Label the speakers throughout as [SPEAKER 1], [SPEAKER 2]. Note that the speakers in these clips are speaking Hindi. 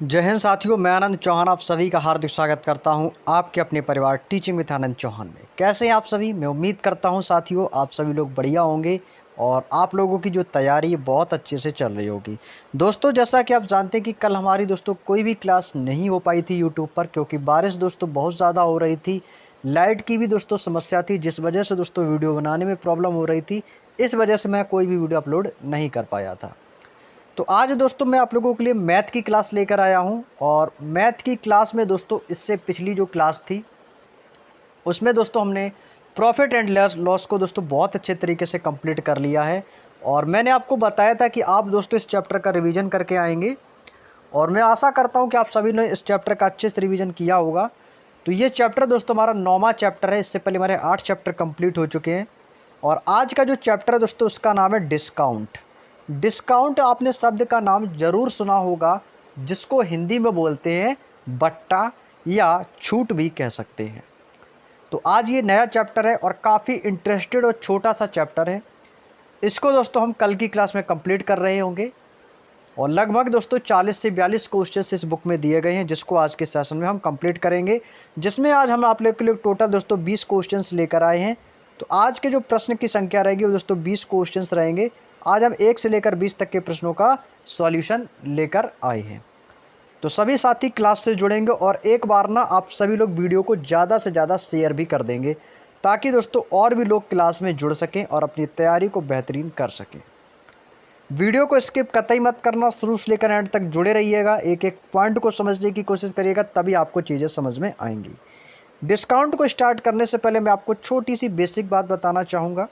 [SPEAKER 1] जय हिंद साथियों, मैं आनंद चौहान आप सभी का हार्दिक स्वागत करता हूं आपके अपने परिवार टीचिंग विद आनंद चौहान में। कैसे हैं आप सभी? मैं उम्मीद करता हूं साथियों आप सभी लोग बढ़िया होंगे और आप लोगों की जो तैयारी है बहुत अच्छे से चल रही होगी। दोस्तों, जैसा कि आप जानते हैं कि कल हमारी दोस्तों कोई भी क्लास नहीं हो पाई थी यूट्यूब पर, क्योंकि बारिश दोस्तों बहुत ज़्यादा हो रही थी। लाइट की भी दोस्तों समस्या थी, जिस वजह से दोस्तों वीडियो बनाने में प्रॉब्लम हो रही थी। इस वजह से मैं कोई भी वीडियो अपलोड नहीं कर पाया था। तो आज दोस्तों मैं आप लोगों के लिए मैथ की क्लास लेकर आया हूं, और मैथ की क्लास में दोस्तों इससे पिछली जो क्लास थी उसमें दोस्तों हमने प्रॉफिट एंड लॉस को दोस्तों बहुत अच्छे तरीके से कंप्लीट कर लिया है। और मैंने आपको बताया था कि आप दोस्तों इस चैप्टर का रिवीजन करके आएंगे, और मैं आशा करता हूं कि आप सभी ने इस चैप्टर का अच्छे से रिवीजन किया होगा। तो ये चैप्टर दोस्तों हमारा 9वां चैप्टर है। इससे पहले हमारे 8 चैप्टर कंप्लीट हो चुके हैं, और आज का जो चैप्टर है दोस्तों उसका नाम है डिस्काउंट। डिस्काउंट आपने शब्द का नाम ज़रूर सुना होगा, जिसको हिंदी में बोलते हैं बट्टा या छूट भी कह सकते हैं। तो आज ये नया चैप्टर है और काफ़ी इंटरेस्टेड और छोटा सा चैप्टर है। इसको दोस्तों हम कल की क्लास में कंप्लीट कर रहे होंगे, और लगभग दोस्तों 40 से 42 क्वेश्चंस इस बुक में दिए गए हैं, जिसको आज के सेशन में हम कंप्लीट करेंगे। जिसमें आज हम आप लोग के लिए टोटल दोस्तों 20 क्वेश्चंस लेकर आए हैं। तो आज के जो प्रश्न की संख्या रहेगी वो दोस्तों 20 क्वेश्चंस रहेंगे। आज हम 1 से लेकर 20 तक के प्रश्नों का सॉल्यूशन लेकर आए हैं। तो सभी साथी क्लास से जुड़ेंगे, और एक बार ना आप सभी लोग वीडियो को ज़्यादा से ज़्यादा शेयर भी कर देंगे, ताकि दोस्तों और भी लोग क्लास में जुड़ सकें और अपनी तैयारी को बेहतरीन कर सकें। वीडियो को स्किप कतई मत करना, शुरू से लेकर एंड तक जुड़े रहिएगा। एक एक पॉइंट को समझने की कोशिश करिएगा, तभी आपको चीज़ें समझ में आएंगी। डिस्काउंट को स्टार्ट करने से पहले मैं आपको छोटी सी बेसिक बात बताना चाहूँगा।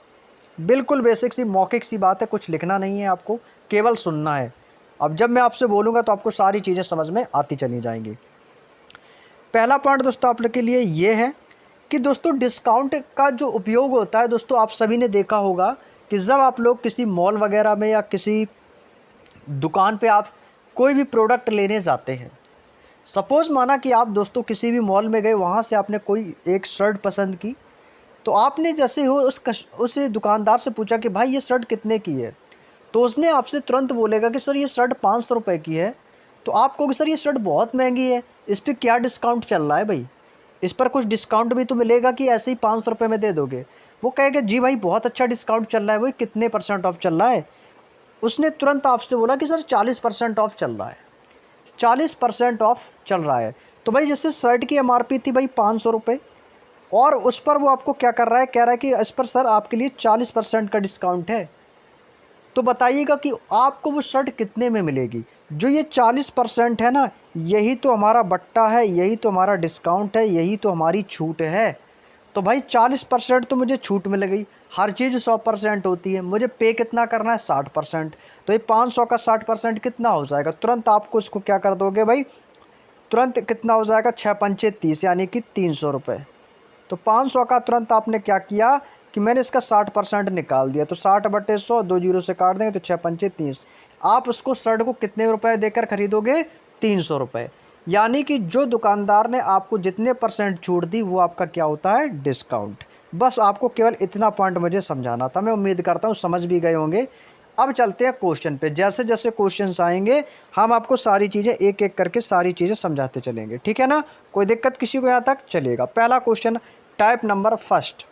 [SPEAKER 1] बिल्कुल बेसिक सी मौखिक सी बात है, कुछ लिखना नहीं है, आपको केवल सुनना है। अब जब मैं आपसे बोलूँगा तो आपको सारी चीज़ें समझ में आती चली जाएंगी। पहला पॉइंट दोस्तों आप लोग के लिए ये है कि दोस्तों डिस्काउंट का जो उपयोग होता है दोस्तों, आप सभी ने देखा होगा कि जब आप लोग किसी मॉल वगैरह में या किसी दुकान पे आप कोई भी प्रोडक्ट लेने जाते हैं। सपोज़ माना कि आप दोस्तों किसी भी मॉल में गए, वहाँ से आपने कोई एक शर्ट पसंद की। तो आपने जैसे हो उस दुकानदार से पूछा कि भाई ये शर्ट कितने की है। तो उसने आपसे तुरंत बोलेगा कि सर ये शर्ट 500 रुपये की है। तो आप कहोगे सर ये शर्ट बहुत महंगी है, इस पर क्या डिस्काउंट चल रहा है भाई, इस पर कुछ डिस्काउंट भी तो मिलेगा कि ऐसे ही 500 रुपये में दे दोगे। वो कहेगा जी भाई बहुत अच्छा डिस्काउंट चल रहा है। वही कितने परसेंट ऑफ चल रहा है? उसने तुरंत आपसे बोला कि सर 40% ऑफ चल रहा है, 40% ऑफ चल रहा है। तो भाई जैसे शर्ट की एमआरपी थी भाई 500 रुपये, और उस पर वो आपको क्या कर रहा है, कह रहा है कि इस पर सर आपके लिए 40% का डिस्काउंट है। तो बताइएगा कि आपको वो शर्ट कितने में मिलेगी? जो ये 40% है ना, यही तो हमारा बट्टा है, यही तो हमारा डिस्काउंट है, यही तो हमारी छूट है। तो भाई 40% तो मुझे छूट मिल गई। हर चीज़ 100% होती है, मुझे पे कितना करना है? 60%। तो ये 500 का 60% कितना हो जाएगा? तुरंत आपको इसको क्या कर दोगे भाई, तुरंत कितना हो जाएगा? 6 पंचे 30, यानी कि 300 रुपये। तो 500 का तुरंत आपने क्या किया कि मैंने इसका 60% निकाल दिया। तो 60/100, 2 जीरो से काट देंगे तो 6 पंचे 30। आप उसको शर्ट को कितने रुपए देकर खरीदोगे? 300 रुपये। यानी कि जो दुकानदार ने आपको जितने परसेंट छूट दी वो आपका क्या होता है? डिस्काउंट। बस आपको केवल इतना पॉइंट मुझे समझाना था। मैं उम्मीद करता हूँ समझ भी गए होंगे। अब चलते हैं क्वेश्चन पे। जैसे जैसे क्वेश्चंस आएंगे हम आपको सारी चीज़ें एक एक करके सारी चीज़ें समझाते चलेंगे, ठीक है ना? कोई दिक्कत किसी को यहाँ तक? चलेगा। पहला क्वेश्चन, टाइप नंबर फर्स्ट।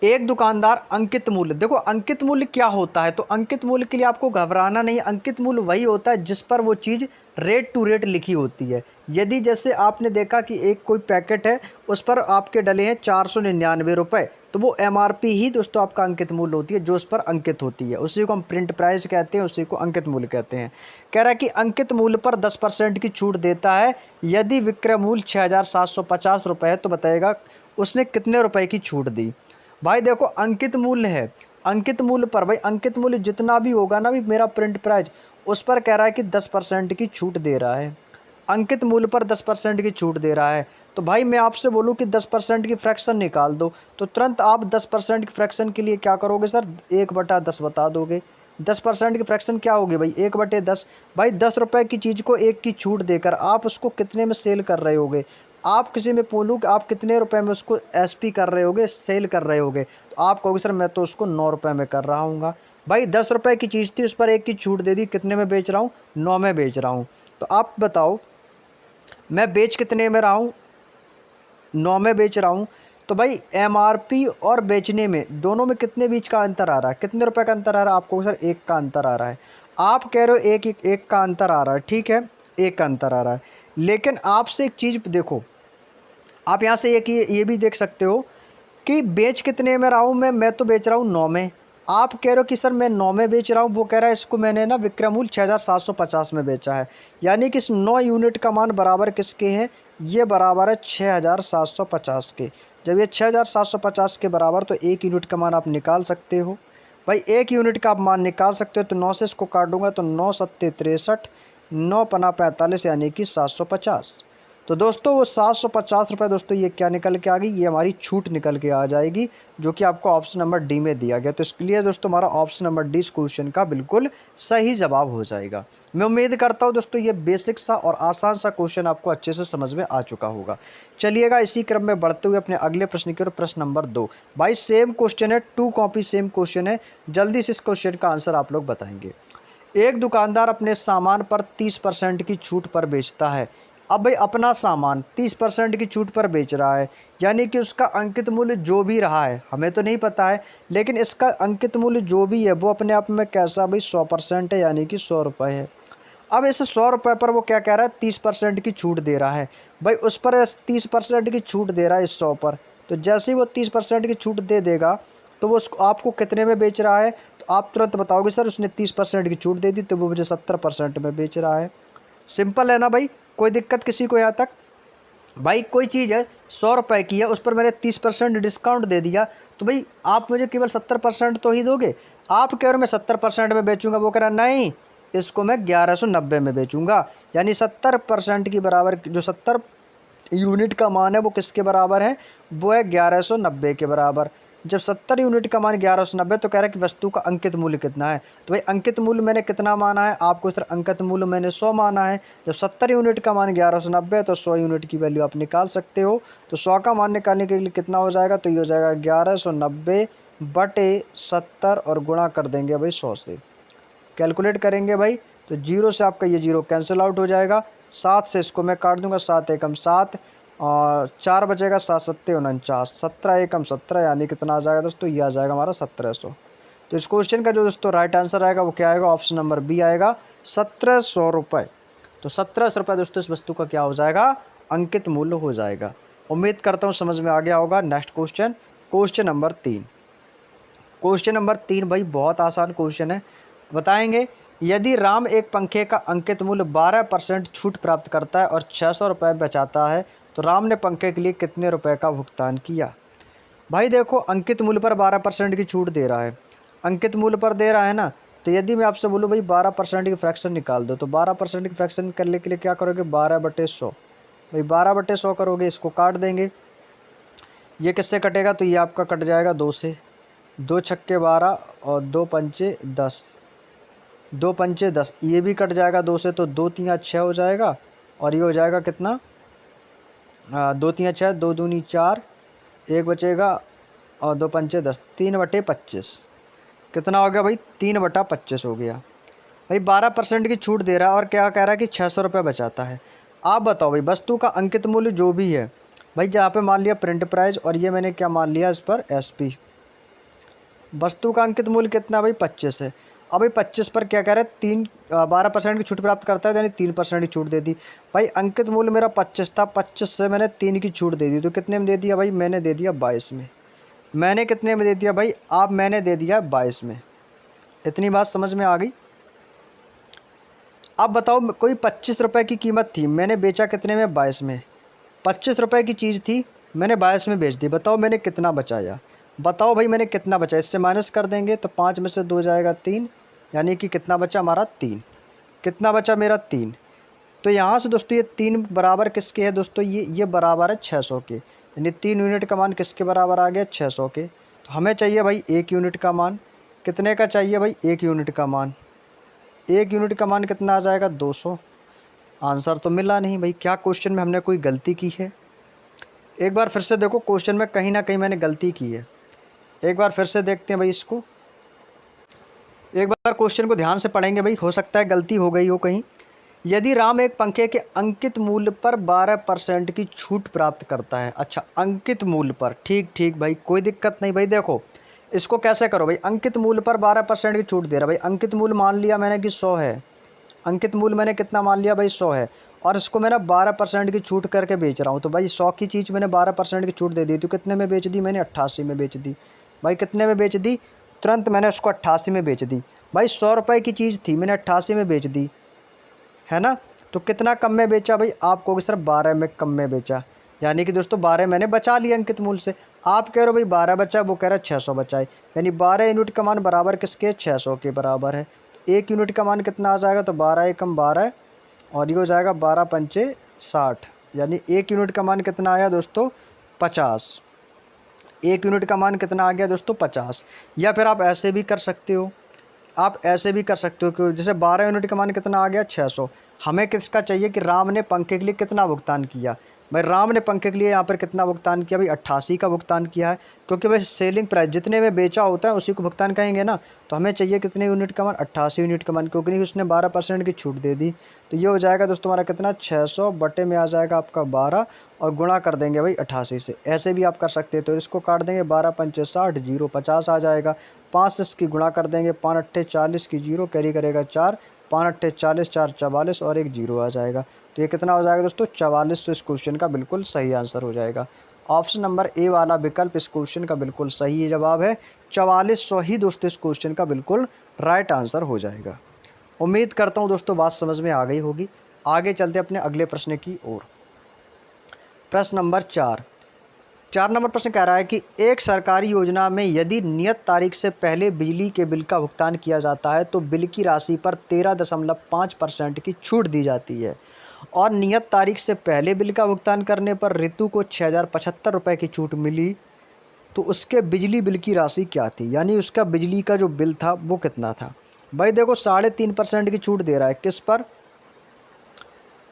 [SPEAKER 1] एक दुकानदार अंकित मूल्य, देखो अंकित मूल्य क्या होता है, तो अंकित मूल्य के लिए आपको घबराना नहीं। अंकित मूल्य वही होता है जिस पर वो चीज़ रेट टू रेट लिखी होती है। यदि जैसे आपने देखा कि एक कोई पैकेट है, उस पर आपके डले हैं 499 रुपये, तो वो एमआरपी ही दोस्तों आपका अंकित मूल्य होती है, जो उस पर अंकित होती है। उसी को हम प्रिंट प्राइस कहते हैं, उसी को अंकित मूल्य कहते हैं। कह रहा है कि अंकित मूल्य पर 10% की छूट देता है यदि विक्रय मूल्य 6750 रुपये है। तो बताएगा उसने कितने रुपए की छूट दी। भाई देखो अंकित मूल्य है, अंकित मूल्य पर भाई अंकित मूल्य जितना भी होगा ना भी मेरा प्रिंट प्राइस, उस पर कह रहा है कि 10% की छूट दे रहा है। अंकित मूल्य पर 10% की छूट दे रहा है। तो भाई मैं आपसे बोलूँ कि 10% की फ्रैक्शन निकाल दो, तो तुरंत आप 10% की फ्रैक्शन के लिए क्या करोगे सर? 1/10 बता दोगे। 10% की फ्रैक्शन क्या होगी भाई? 1/10। भाई 10 रुपये की चीज़ को 1 की छूट देकर आप उसको कितने में सेल कर रहे होगे? आप किसी में बोलूँ कि आप कितने रुपए में उसको एसपी कर रहे होगे, सेल कर रहे होगे, तो आप कहोगे सर मैं तो उसको 9 रुपये में कर रहा हूँ। भाई 10 रुपये की चीज़ थी, उस पर 1 की छूट दे दी, कितने में बेच रहा हूँ? 9 में बेच रहा हूँ। तो आप बताओ मैं बेच कितने में रहा हूँ, 9 में बेच रहा हूँ। तो भाई एमआरपी और बेचने में दोनों में कितने बीच का अंतर आ रहा है, कितने रुपए का अंतर आ रहा है? आपको सर 1 का अंतर आ रहा है। आप कह रहे हो एक का अंतर आ रहा है, ठीक है, 1 का अंतर आ रहा है। लेकिन आपसे एक चीज़ देखो, आप यहाँ से एक ये भी देख सकते हो कि बेच कितने में रहा हूँ मैं तो बेच रहा हूँ 9 में। आप कह रहे हो कि सर मैं 9 में बेच रहा हूँ, वो कह रहा है इसको मैंने ना विक्रय मूल्य 6750 में बेचा है। यानी कि इस 9 यूनिट का मान बराबर किसके हैं? ये बराबर है 6750 के। जब ये 6750 के बराबर, तो 1 यूनिट का मान आप निकाल सकते हो। भाई 1 यूनिट का आप मान निकाल सकते हो, तो 9 से इसको काटूंगा तो 9 सत्ते 63, 9 पना 45, यानी कि 750। तो दोस्तों वो 750 रुपये दोस्तों ये क्या निकल के आ गई? ये हमारी छूट निकल के आ जाएगी, जो कि आपको ऑप्शन नंबर डी में दिया गया। तो इसके लिए दोस्तों हमारा ऑप्शन नंबर डी इस क्वेश्चन का बिल्कुल सही जवाब हो जाएगा। मैं उम्मीद करता हूँ दोस्तों ये बेसिक सा और आसान सा क्वेश्चन आपको अच्छे से समझ में आ चुका होगा। चलिएगा इसी क्रम में बढ़ते हुए अपने अगले प्रश्न की ओर। प्रश्न नंबर 2। भाई सेम क्वेश्चन है, 2 कॉपी सेम क्वेश्चन है। जल्दी से इस क्वेश्चन का आंसर आप लोग बताएंगे। एक दुकानदार अपने सामान पर 30% की छूट पर बेचता है। अब भाई अपना सामान 30% की छूट पर बेच रहा है, यानी कि उसका अंकित मूल्य जो भी रहा है हमें तो नहीं पता है, लेकिन इसका अंकित मूल्य जो भी है वो अपने आप में कैसा भाई 100% है, यानी कि 100 रुपये है। अब इस 100 रुपये पर वो क्या कह रहा है? 30% की छूट दे रहा है। भाई उस पर 30% की छूट दे रहा है इस 100 पर। तो जैसे ही वो 30% की छूट दे देगा, तो वो उसको आपको कितने में बेच रहा है? तो आप तुरंत बताओगे सर उसने 30% की छूट दे दी तो वो मुझे 70% में बेच रहा है। सिंपल है ना भाई, कोई दिक्कत किसी को यहाँ तक? भाई कोई चीज़ है 100 रुपये की है, उस पर मैंने 30% डिस्काउंट दे दिया, तो भाई आप मुझे केवल 70% तो ही दोगे। आप कह रहे हो मैं 70% में बेचूंगा, वो कह रहा नहीं इसको मैं 1190 में बेचूंगा। यानी 70% की बराबर, जो 70 यूनिट का मान है वो किसके बराबर है? वो है 1190 के बराबर। जब 70 यूनिट का मान 1190, तो कह रहा है कि वस्तु का अंकित मूल्य कितना है? तो भाई अंकित मूल्य मैंने कितना माना है? आपको सर अंकित मूल्य मैंने 100 माना है। जब 70 यूनिट का मान 1190 है, तो 100 यूनिट की वैल्यू आप निकाल सकते हो। तो 100 का मान निकालने के लिए कितना हो जाएगा? तो ये हो जाएगा 1190 बटे 70 और गुणा कर देंगे भाई 100 से। कैलकुलेट करेंगे भाई, तो जीरो से आपका ये जीरो कैंसिल आउट हो जाएगा। 7 से इसको मैं काट दूंगा, 7 एकम 7 और 4 बचेगा, 7 सत्ते 49, 17 एकम 17, यानी कितना आ जाएगा दोस्तों? ये आ जाएगा हमारा 1700। तो इस क्वेश्चन का जो दोस्तों राइट आंसर आएगा वो क्या आएगा? ऑप्शन नंबर बी आएगा, 1700 रुपये। तो 1700 रुपये दोस्तों इस वस्तु का क्या हो जाएगा? अंकित मूल्य हो जाएगा। उम्मीद करता हूँ समझ में आ गया होगा। Next question, question number 3। Question number 3 भाई बहुत आसान क्वेश्चन है। बताएंगे, यदि राम एक पंखे का अंकित मूल्य 12% छूट प्राप्त करता है और 600 रुपये बचाता है, तो राम ने पंखे के लिए कितने रुपए का भुगतान किया? भाई देखो अंकित मूल्य पर 12% की छूट दे रहा है, अंकित मूल्य पर दे रहा है ना। तो यदि मैं आपसे बोलूँ भाई 12% की फ्रैक्शन निकाल दो, तो 12% की फ्रैक्शन करने के लिए क्या करोगे? 12/100। भाई 12/100 करोगे, इसको काट देंगे। ये किससे कटेगा? तो ये आपका कट जाएगा 2 से। 2 छक्के 12 और 2 पंचे 10, 2 पंचे 10, ये भी कट जाएगा 2 से, तो 2 तियाँ 6 हो जाएगा। और ये हो जाएगा कितना? 2 तियाँ 6, 2 दूनी 4, एक बचेगा और 2 पंचे 10, 3/25। कितना हो गया भाई? 3/25 हो गया। भाई 12% की छूट दे रहा है और क्या कह रहा है कि 600 रुपये बचाता है। आप बताओ भाई वस्तु का अंकित मूल्य जो भी है, भाई जहाँ पे मान लिया प्रिंट प्राइस और ये मैंने क्या मान लिया इस पर? एसपी। वस्तु का अंकित मूल्य कितना भाई? 25 है। अब भाई 25 पर क्या कह रहा है? 12% की छूट प्राप्त करता है, यानी 3% की छूट दे दी। भाई अंकित मूल्य मेरा 25 था, 25 से मैंने 3 की छूट दे दी, तो कितने में दे दिया भाई? मैंने दे दिया 22 में। मैंने कितने में दे दिया भाई? आप मैंने दे दिया 22 में। इतनी बात समझ में आ गई? अब बताओ कोई 25 रुपये की कीमत थी, मैंने बेचा कितने में? 22 में। 25 रुपये की चीज़ थी, मैंने 22 में बेच दी। बताओ मैंने कितना बचाया? बताओ भाई मैंने कितना बचा? इससे माइनस कर देंगे तो 5 में से 2 जाएगा 3, यानी कि कितना बचा हमारा? 3। कितना बचा मेरा? 3। तो यहाँ से दोस्तों ये 3 बराबर किसके है दोस्तों? ये बराबर है 600 के, यानी 3 यूनिट का मान किसके बराबर आ गया? 600 के। तो हमें चाहिए भाई 1 यूनिट का मान। कितने का चाहिए भाई? 1 यूनिट का मान। 1 यूनिट का मान कितना आ जाएगा? 200। आंसर तो मिला नहीं भाई, क्या क्वेश्चन में हमने कोई गलती की है? एक बार फिर से देखो क्वेश्चन में कहीं ना कहीं मैंने गलती की है। एक बार फिर से देखते हैं भाई इसको, एक बार क्वेश्चन को ध्यान से पढ़ेंगे भाई, हो सकता है गलती हो गई हो कहीं। यदि राम एक पंखे के अंकित मूल्य पर 12% की छूट प्राप्त करता है। अच्छा, अंकित मूल्य पर, ठीक ठीक भाई, कोई दिक्कत नहीं भाई। देखो इसको कैसे करो भाई, अंकित मूल्य पर 12% की छूट दे रहा है भाई। अंकित मूल्य मान लिया मैंने कि 100 है, अंकित मूल्य मैंने कितना मान लिया भाई, 100 है, और इसको मैंने 12% की छूट करके बेच रहा हूँ। तो भाई 100 की चीज़ मैंने 12% की छूट दे दी, तो कितने में बेच दी मैंने, 88 में बेच दी भाई। कितने में बेच दी, तुरंत मैंने उसको 88 में बेच दी भाई। 100 रुपये की चीज़ थी, मैंने 88 में बेच दी, है ना। तो कितना कम में बेचा भाई, आपको सिर्फ 12 में कम में बेचा, यानी कि दोस्तों 12 मैंने बचा लिया अंकित मूल्य से। आप कह रहे हो भाई 12 बचा, वो कह रहा है 600 बचा है, यानी 12 यूनिट का मान बराबर किसके, 600 के बराबर है। तो 1 यूनिट का मान कितना आ जाएगा, तो 12 एकम 12, और ये हो जाएगा 12 पंचे 60, यानी 1 यूनिट का मान कितना आया दोस्तों, 50। 1 यूनिट का मान कितना आ गया दोस्तों, 50। या फिर आप ऐसे भी कर सकते हो, आप ऐसे भी कर सकते हो कि जैसे 12 यूनिट का मान कितना आ गया, 600। हमें किसका चाहिए कि राम ने पंखे के लिए कितना भुगतान किया। भाई राम ने पंखे के लिए यहाँ पर कितना भुगतान किया भाई, 88 का भुगतान किया है, क्योंकि भाई सेलिंग प्राइस जितने में बेचा होता है उसी को भुगतान कहेंगे ना। तो हमें चाहिए कितने यूनिट का मान, 88 यूनिट का मान, क्योंकि उसने 12% की छूट दे दी। तो ये हो जाएगा दोस्तों हमारा कितना, 600 बटे में आ जाएगा आपका 12, और गुणा कर देंगे भाई 88 से। ऐसे भी आप कर सकते हैं, तो इसको काट देंगे, 12 पंचे 60, 0 50 आ जाएगा। 5 से इसकी गुणा कर देंगे, 5 अट्ठे 40 की 0 कैरी करेगा 4, 5 अट्ठे 40, 4 44, और एक 0 आ जाएगा। तो ये कितना हो जाएगा दोस्तों, 4400 इस क्वेश्चन का बिल्कुल सही आंसर हो जाएगा। ऑप्शन नंबर ए वाला विकल्प इस क्वेश्चन का बिल्कुल सही जवाब है। 4400 ही दोस्तों इस क्वेश्चन का बिल्कुल राइट आंसर हो जाएगा। उम्मीद करता हूँ दोस्तों बात समझ में आ गई होगी। आगे चलते अपने अगले प्रश्न की ओर। प्रश्न नंबर 4 नंबर प्रश्न कह रहा है कि एक सरकारी योजना में यदि नियत तारीख से पहले बिजली के बिल का भुगतान किया जाता है तो बिल की राशि पर 13.5% की छूट दी जाती है, और नियत तारीख से पहले बिल का भुगतान करने पर ऋतु को 6075 रुपये की छूट मिली, तो उसके बिजली बिल की राशि क्या थी, यानी उसका बिजली का जो बिल था वो कितना था। भाई देखो 3.5% की छूट दे रहा है, किस पर,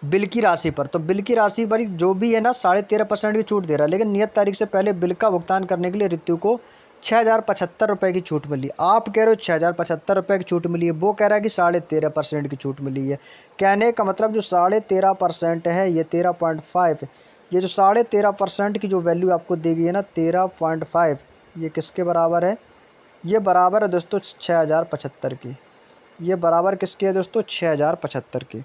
[SPEAKER 1] बिल की राशि पर। तो बिल की राशि पर जो भी है ना 13.5% की छूट दे रहा है, लेकिन नियत तारीख से पहले बिल का भुगतान करने के लिए ऋतु को 6075 रुपये की छूट मिली। आप कह रहे हो 6075 रुपये की छूट मिली है, वो कह रहा है कि 13.5% की छूट मिली है। कहने का मतलब जो 13.5% है, ये 13.5, ये जो 13.5% की जो वैल्यू आपको दी गई है ना 13.5, ये किसके बराबर है, ये बराबर है दोस्तों 6075 की। ये बराबर किसके है दोस्तों, 6075 की।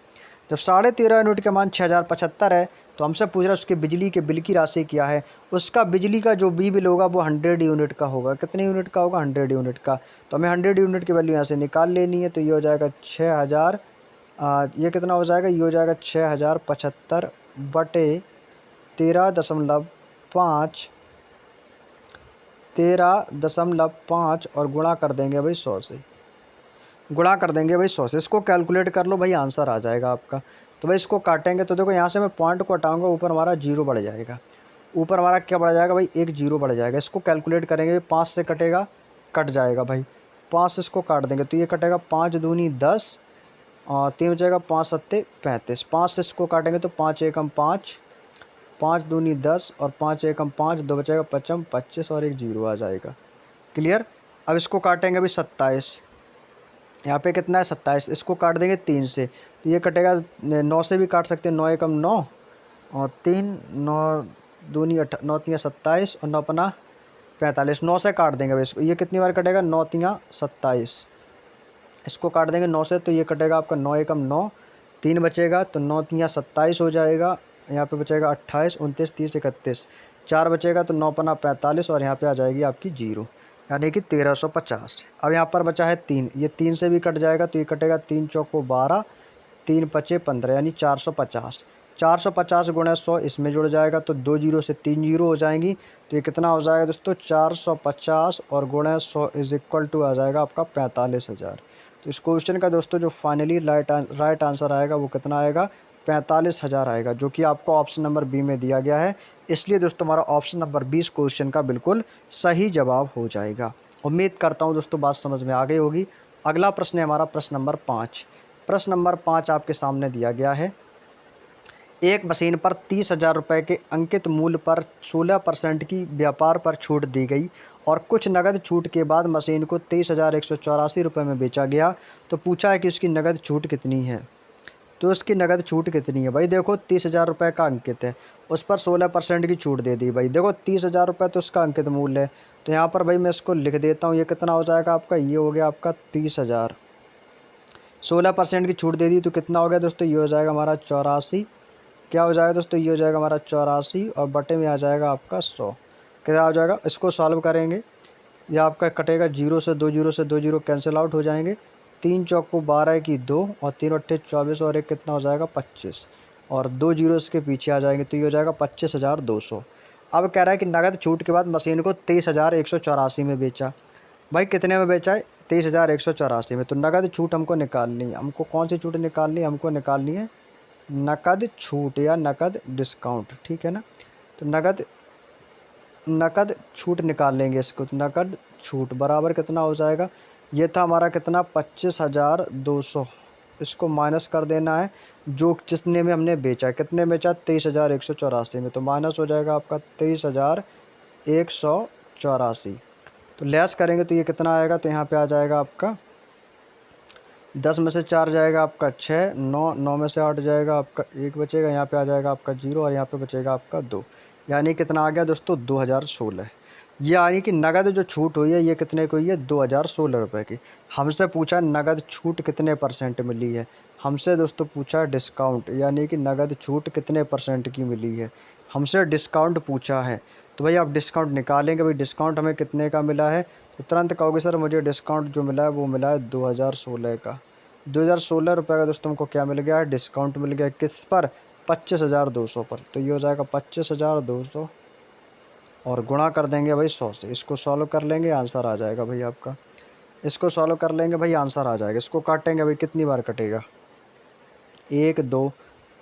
[SPEAKER 1] जब 13.5 यूनिट का मान 6075 है, तो हमसे पूछ रहा है उसके बिजली के बिल की राशि क्या है। उसका बिजली का जो बिल होगा वो 100 यूनिट का होगा। कितने यूनिट का होगा, 100 यूनिट का। तो हमें 100 यूनिट की वैल्यू यहाँ से निकाल लेनी है। तो ये हो जाएगा 6000, ये कितना हो जाएगा, ये हो जाएगा 6075 बटे 13.5, 13.5, और गुणा कर देंगे भाई 100 से, गुणा कर देंगे भाई 100 से। इसको कैलकुलेट कर लो भाई, आंसर आ जाएगा आपका। तो भाई इसको काटेंगे तो देखो यहाँ से मैं पॉइंट को हटाऊंगा, ऊपर हमारा 0 बढ़ जाएगा। ऊपर हमारा क्या बढ़ जाएगा भाई, एक 0 बढ़ जाएगा। इसको कैलकुलेट करेंगे, 5 से कटेगा, कट जाएगा भाई। 5 से इसको काट देंगे तो ये कटेगा, 5 दूनी 10, और 3 बचेगा, 5 सत्ते 35। 5 से इसको काटेंगे तो 5 एकम 5, 5 दूनी 10, और 5 एकम 5, 2 बचेगा 55 25, और एक 0 आ जाएगा। क्लियर। अब इसको काटेंगे भाई 27, यहाँ पे कितना है 27, इसको काट देंगे 3 से, तो ये कटेगा, 9 से भी काट सकते हैं, 9 एकम 9, और 3, 9 दूनी 9 तियाँ 27, और 9 पना 45, 9 से काट देंगे भाई इसको। ये कितनी बार कटेगा, 9 तियाँ 27, इसको काट देंगे 9 से, तो ये कटेगा आपका 9 एकम 9, 3 बचेगा, तो 9 तियाँ 27 हो जाएगा। यहाँ पे बचेगा 28, 29, 30, 31, 4 बचेगा, तो 9 पना 45, और यहाँ पे आ जाएगी आपकी 0, यानी कि 1350। अब यहाँ पर बचा है 3, ये 3 से भी कट जाएगा, तो ये कटेगा 3 चौको 12, 3 पचे 15, यानी 450। 450 गुणा 100 इसमें जुड़ जाएगा, तो 2 जीरो से 3 जीरो हो जाएंगी। तो ये कितना हो जाएगा दोस्तों, 450 और गुणा 100 इज इक्वल टू आ जाएगा आपका 45,000। तो इस क्वेश्चन का दोस्तों जो फाइनली राइट आंसर आएगा वो कितना आएगा, 45,000 आएगा, जो कि आपको ऑप्शन नंबर बी में दिया गया है। इसलिए दोस्तों हमारा ऑप्शन नंबर 20 क्वेश्चन का बिल्कुल सही जवाब हो जाएगा। उम्मीद करता हूँ दोस्तों बात समझ में आ गई होगी। अगला प्रश्न है हमारा प्रश्न नंबर 5। प्रश्न नंबर 5 आपके सामने दिया गया है। एक मशीन पर 30,000 रुपये के अंकित मूल्य पर 16% की व्यापार पर छूट दी गई, और कुछ नकद छूट के बाद मशीन को 23,184 रुपये में बेचा गया। तो पूछा है कि उसकी नकद छूट कितनी है। तो उसकी नकद छूट कितनी है भाई? देखो 30,000 रुपये का अंकित है, उस पर 16% की छूट दे दी भाई। देखो 30,000 रुपये तो उसका अंकित मूल्य है, तो यहाँ पर भाई मैं इसको लिख देता हूँ। ये कितना हो जाएगा आपका? ये हो गया आपका 30,000। 16% की छूट दे दी तो कितना हो गया दोस्तों? ये हो जाएगा हमारा 84। क्या हो जाएगा दोस्तों? ये हो जाएगा हमारा 84 और बटे में आ जाएगा आपका 100। क्या हो जाएगा? इसको सॉल्व करेंगे, यह आपका कटेगा 0 से 2, 0 से 2 जीरो कैंसिल आउट हो जाएंगे। 3 चौको 12 की 2 और 3 अट्ठे 24 और एक कितना हो जाएगा? 25 और 2 जीरो इसके पीछे आ जाएंगे, तो ये हो जाएगा 25,200। अब कह रहा है कि नकद छूट के बाद मशीन को 23,184 में बेचा। भाई कितने में बेचा है? 23,184 में। तो नकद छूट हमको निकालनी है। हमको कौन सी छूट निकालनी है? हमको निकालनी है नकद छूट या नकद डिस्काउंट, ठीक है ना। तो नकद नकद छूट निकाल लेंगे इसको। तो नकद छूट बराबर कितना हो जाएगा? ये था हमारा कितना? 25,200। इसको माइनस कर देना है जो जितने में हमने बेचा। कितने में बेचा? 23,184 में। तो माइनस हो जाएगा आपका 23,184। तो लेस करेंगे तो ये कितना आएगा? तो यहाँ पे आ जाएगा आपका 10 में से 4 जाएगा आपका 6, 9, 9 में से 8 जाएगा आपका 1 बचेगा, यहाँ पे आ जाएगा आपका 0 और यहाँ पे बचेगा आपका 2। यानी कितना आ गया दोस्तों? 2016। ये यानी कि नगद जो छूट हुई है ये कितने की हुई है? 2016 रुपये की। हमसे पूछा नगद छूट कितने % मिली है। हमसे दोस्तों पूछा डिस्काउंट, यानी कि नगद छूट कितने % की मिली है। हमसे डिस्काउंट पूछा है, तो भाई आप डिस्काउंट निकालेंगे। भाई डिस्काउंट हमें कितने का मिला है? तो तुरंत कहोगे सर मुझे डिस्काउंट जो मिला है वो मिला है 2016 का। 2016 रुपये का दोस्तों हमको क्या मिल गया है? डिस्काउंट मिल गया। किस पर? 25,200 पर। तो ये हो जाएगा 25,200 और गुणा कर देंगे भाई 100 से। इसको सॉल्व कर लेंगे, आंसर आ जाएगा भाई आपका। इसको सॉल्व कर लेंगे भाई, आंसर आ जाएगा। इसको काटेंगे भाई, कितनी बार कटेगा? 1 2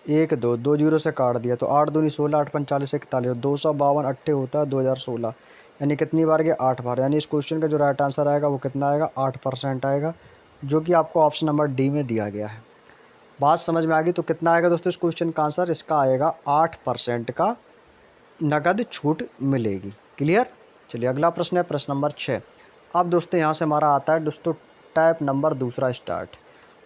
[SPEAKER 1] 1 2 2 जीरो से काट दिया तो 8 दूनी 16, 8 45 41, 252 अट्ठे होता है 2016। यानी कितनी बार गया? 8 बार। यानी इस क्वेश्चन का जो राइट आंसर आएगा वो कितना आएगा? 8% आएगा, जो कि आपको ऑप्शन नंबर डी में दिया गया है। बात समझ में आ गई? तो कितना आएगा दोस्तों इस क्वेश्चन का आंसर? इसका आएगा 8% का नकद छूट मिलेगी। क्लियर? चलिए अगला प्रश्न है प्रश्न नंबर 6। अब दोस्तों यहाँ से हमारा आता है दोस्तों टाइप नंबर दूसरा स्टार्ट।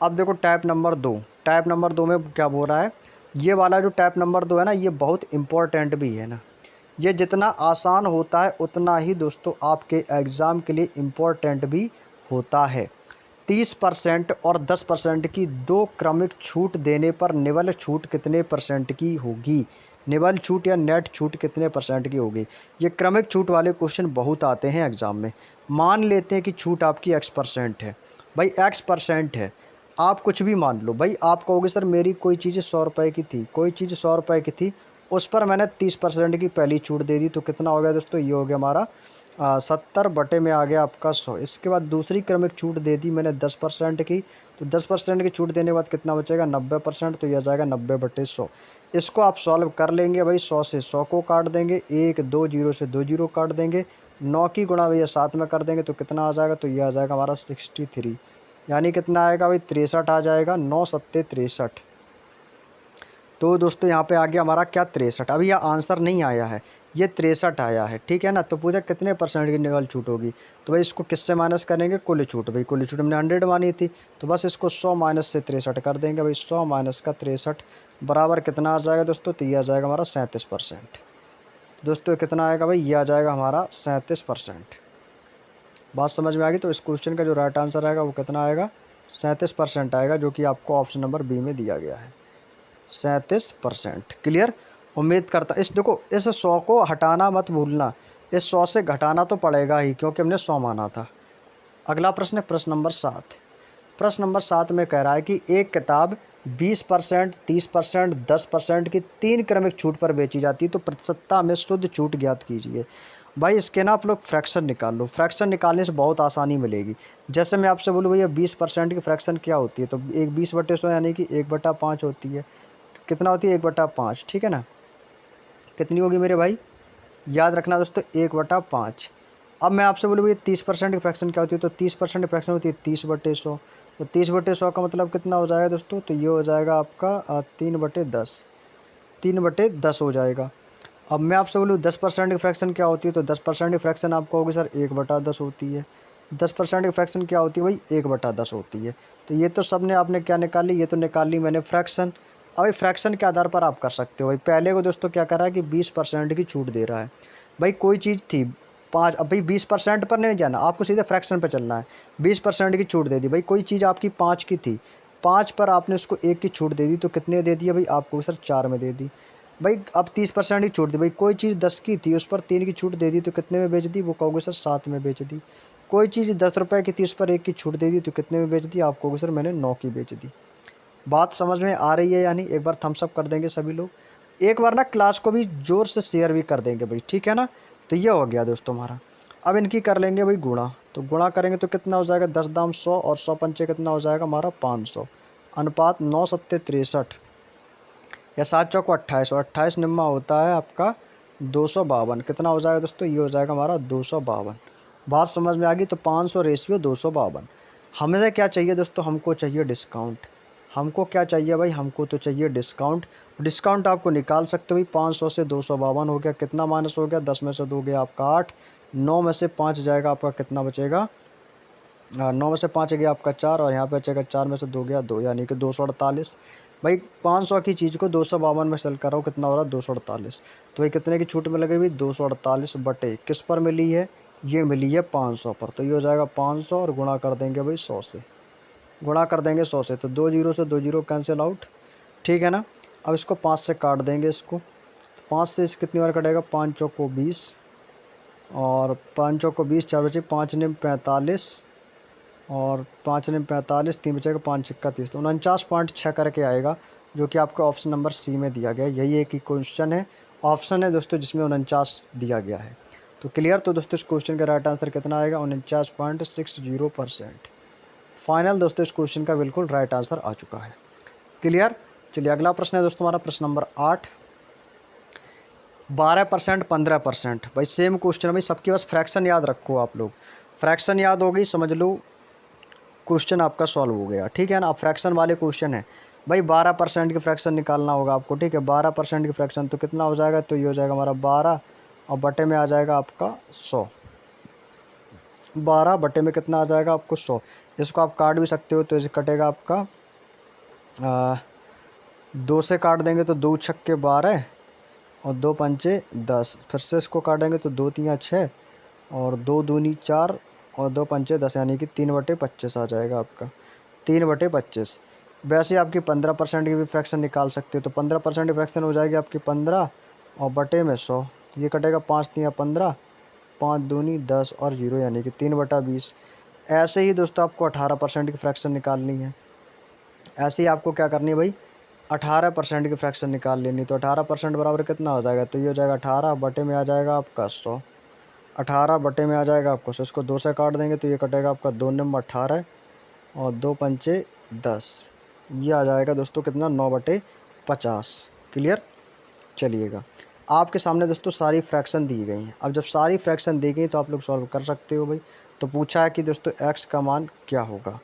[SPEAKER 1] अब देखो टाइप नंबर 2, टाइप नंबर 2 में क्या बोल रहा है? ये वाला जो टाइप नंबर 2 है ना, ये बहुत इम्पोर्टेंट भी है ना। ये जितना आसान होता है उतना ही दोस्तों आपके एग्ज़ाम के लिए इम्पोर्टेंट भी होता है। 30% और 10% की दो क्रमिक छूट देने पर निवल छूट कितने % की होगी? निवल छूट या नेट छूट कितने % की होगी? ये क्रमिक छूट वाले क्वेश्चन बहुत आते हैं एग्ज़ाम में। मान लेते हैं कि छूट आपकी X% है। भाई X% है, आप कुछ भी मान लो। भाई आप कहोगे सर मेरी कोई चीज़ 100 रुपये की थी, कोई चीज़ 100 रुपये की थी, उस पर मैंने 30% की पहली छूट दे दी, तो कितना हो गया दोस्तों? ये हो गया हमारा 70 बटे में आ गया आपका 100। इसके बाद दूसरी क्रमिक छूट दे दी मैंने 10% की, तो 10% की छूट देने के बाद कितना बचेगा? 90%। तो यह जाएगा 90 बटे 100। इसको आप सॉल्व कर लेंगे भाई। 100 से 100 को काट देंगे, 1 2 जीरो से 2 जीरो काट देंगे, 9 की गुणा भैया 7 में कर देंगे, तो कितना आ जाएगा? तो यह आ जाएगा हमारा 63। यानी कितना आएगा भाई? 63 आ जाएगा। 9 सत्ते 63। तो दोस्तों यहाँ पे आ गया हमारा क्या? 63। अभी यह आंसर नहीं आया है, ये 63 आया है, ठीक है ना। तो पूछा कितने % की निवल छूट होगी? तो भाई इसको किससे माइनस करेंगे? कुल छूट। भाई कुल छूट हमने 100 मानी थी, तो बस इसको 100 माइनस से 63 कर देंगे। भाई 100 माइनस का 63 बराबर कितना आ जाएगा दोस्तों? तो ये आ जाएगा हमारा 37%। दोस्तों कितना आएगा भाई? ये आ जाएगा हमारा 37%। बात समझ में आ गई? तो इस क्वेश्चन का जो राइट आंसर आएगा वो कितना आएगा? 37% आएगा, जो कि आपको ऑप्शन नंबर बी में दिया गया है। 37%। क्लियर? उम्मीद करता इस देखो इस 100 को हटाना मत भूलना। इस 100 से घटाना तो पड़ेगा ही, क्योंकि हमने 100 माना था। अगला प्रश्न है प्रश्न नंबर 7। प्रश्न नंबर 7 में कह रहा है कि एक किताब 20%, 30%, 10% की 3 क्रमिक छूट पर बेची जाती है, तो प्रतिशतता में शुद्ध छूट ज्ञात कीजिए। भाई इसके ना आप लोग फ्रैक्शन निकाल लो। फ्रैक्शन निकालने से बहुत आसानी मिलेगी। जैसे मैं आपसे बोलूँ भैया 20% की फ्रैक्शन क्या होती है, तो एक 20/100 यानी कि 1/5 होती है। कितना होती है? 1/5, ठीक है ना। कितनी होगी मेरे भाई? याद रखना दोस्तों, 1/5। अब मैं आपसे बोलूँ ये 30% की फ्रैक्शन क्या होती है, तो 30% की फ्रैक्शन होती है 30/100। तो 30/100 का मतलब कितना हो जाएगा दोस्तों? तो ये हो जाएगा आपका 3/10। 3/10 हो जाएगा। अब मैं आपसे बोलूँ 10% की फ्रैक्शन क्या होती है, तो 10% की फ्रैक्शन आप कहोगे सर 1/10 होती है। 10% की फ्रैक्शन क्या होती है भाई, 1/10 होती है। तो ये तो सब ने आपने क्या निकाली, ये तो निकाली मैंने फ्रैक्शन। अब फ्रैक्शन के आधार पर आप कर सकते हो भाई। पहले को दोस्तों क्या करा है कि 20% की छूट दे रहा है भाई। कोई चीज़ थी 5, अब भाई 20% पर नहीं जाना, आपको सीधे फ्रैक्शन पर चलना है। 20% की छूट दे दी भाई। कोई चीज़ आपकी 5 की थी, 5 पर आपने उसको 1 की छूट दे दी, तो कितने दे दिया भाई आपको सर, 4 में दे दी भाई। अब 30% की छूट दी भाई। कोई चीज़ 10 की थी, उस पर 3 की छूट दे दी, तो कितने में बेच दी, वो कहोगे सर 7 में बेच दी। कोई चीज़ 10 रुपये की थी, उस पर 1 की छूट दे दी, तो कितने में बेच दी, आप कहोगे सर मैंने 9 की बेच दी। बात समझ में आ रही है यानी? एक बार थम्स अप कर देंगे सभी लोग। एक बार ना क्लास को भी ज़ोर से शेयर भी कर देंगे भाई, ठीक है ना। तो ये हो गया दोस्तों हमारा। अब इनकी कर लेंगे भाई गुणा। तो गुणा करेंगे तो कितना हो जाएगा, 10 दाम 100 और 100 पंचे कितना हो जाएगा हमारा 500। अनुपात 9 सत्ते 63 या 7 चौको 28 और 28 निम्मा होता है आपका 252। कितना हो जाएगा दोस्तों, ये हो जाएगा हमारा 252। बात समझ में आ गई? तो 500 रेशियो 252। हमें क्या चाहिए दोस्तों, हमको चाहिए डिस्काउंट। हमको क्या चाहिए भाई, हमको तो चाहिए डिस्काउंट। डिस्काउंट आपको निकाल सकते हो भाई। 500 से 252 हो गया, कितना माइनस हो गया, 10 में से 2 गया आपका 8, 9 में से 5 जाएगा आपका, कितना बचेगा, 9 में से 5 गया आपका 4, और यहाँ पे बचेगा 4 में से 2 गया 2, यानी कि 248। भाई 500 की चीज़ को 252 में सेल कर रहा हूँ, कितना हो रहा है 248। तो भाई कितने की छूट में लगी हुई, 248 बटे किस पर मिली है, ये मिली है 500 पर। तो ये हो जाएगा 500 और गुणा कर देंगे भाई 100 से। गुणा कर देंगे 100 से, तो 2 जीरो से 2 जीरो कैंसिल आउट, ठीक है ना। अब इसको 5 से काट देंगे इसको। तो 5 से इस कितनी बार कटेगा, 5 चौको 20 और 5 चौको 20, 4 बचे 5 निम 45 और 5 निम 45, 3 बचेगा 5 छिक्का 30, तो 49.6 करके आएगा, जो कि आपको ऑप्शन नंबर सी में दिया गया है। यही एक ही क्वेश्चन है, ऑप्शन है दोस्तों जिसमें 49 दिया गया है। तो क्लियर? तो दोस्तों इस क्वेश्चन का राइट आंसर कितना आएगा, 49.60%। फाइनल दोस्तों इस क्वेश्चन का बिल्कुल राइट आंसर आ चुका है। क्लियर? चलिए अगला प्रश्न है दोस्तों हमारा प्रश्न नंबर 8। 12% 15%, भाई सेम क्वेश्चन भाई। सबके पास फ्रैक्शन याद रखो आप लोग। फ्रैक्शन याद हो गई, समझ लो क्वेश्चन आपका सॉल्व हो गया, ठीक है ना। अब फ्रैक्शन वाले क्वेश्चन है भाई। 12% की फ्रैक्शन निकालना होगा आपको, ठीक है। 12% की फ्रैक्शन तो कितना हो जाएगा, तो ये हो जाएगा हमारा 12 और बटे में आ जाएगा आपका 100। 12 बटे में कितना आ जाएगा आपको 100। इसको आप काट भी सकते हो, तो इसे कटेगा आपका 2 से काट देंगे तो 2 छक्के 12 और 2 पंचे 10। फिर से इसको काटेंगे तो 2 तियाँ 6 और 2 दूनी 4 और 2 पंचे 10, यानी कि 3/25 आ जाएगा आपका, 3/25। वैसे आपकी 15% की भी फ्रैक्शन निकाल सकते हो, तो 15% की फ्रैक्शन हो जाएगी आपकी 15 और बटे में 100। ये कटेगा 5 तियाँ 15, 5 दूनी 10 और 0, यानी कि 3/20। ऐसे ही दोस्तों आपको 18% की फ्रैक्शन निकालनी है। ऐसे ही आपको क्या करनी है भाई, 18% की फ्रैक्शन निकाल लेनी। तो 18% बराबर कितना हो जाएगा, तो ये हो जाएगा 18 बटे में आ जाएगा आपका 100। 18 बटे में आ जाएगा आपको 100, इसको 2 से काट देंगे तो ये कटेगा आपका 2 नंबर 18 और 2 पंचे 10। ये आ जाएगा दोस्तों कितना, 9/50। क्लियर? चलिएगा आपके सामने दोस्तों सारी फ्रैक्शन दी गई हैं। अब जब सारी फ्रैक्शन दी गई तो आप लोग सॉल्व कर सकते हो भाई। तो पूछा है कि दोस्तों एक्स का मान क्या होगा।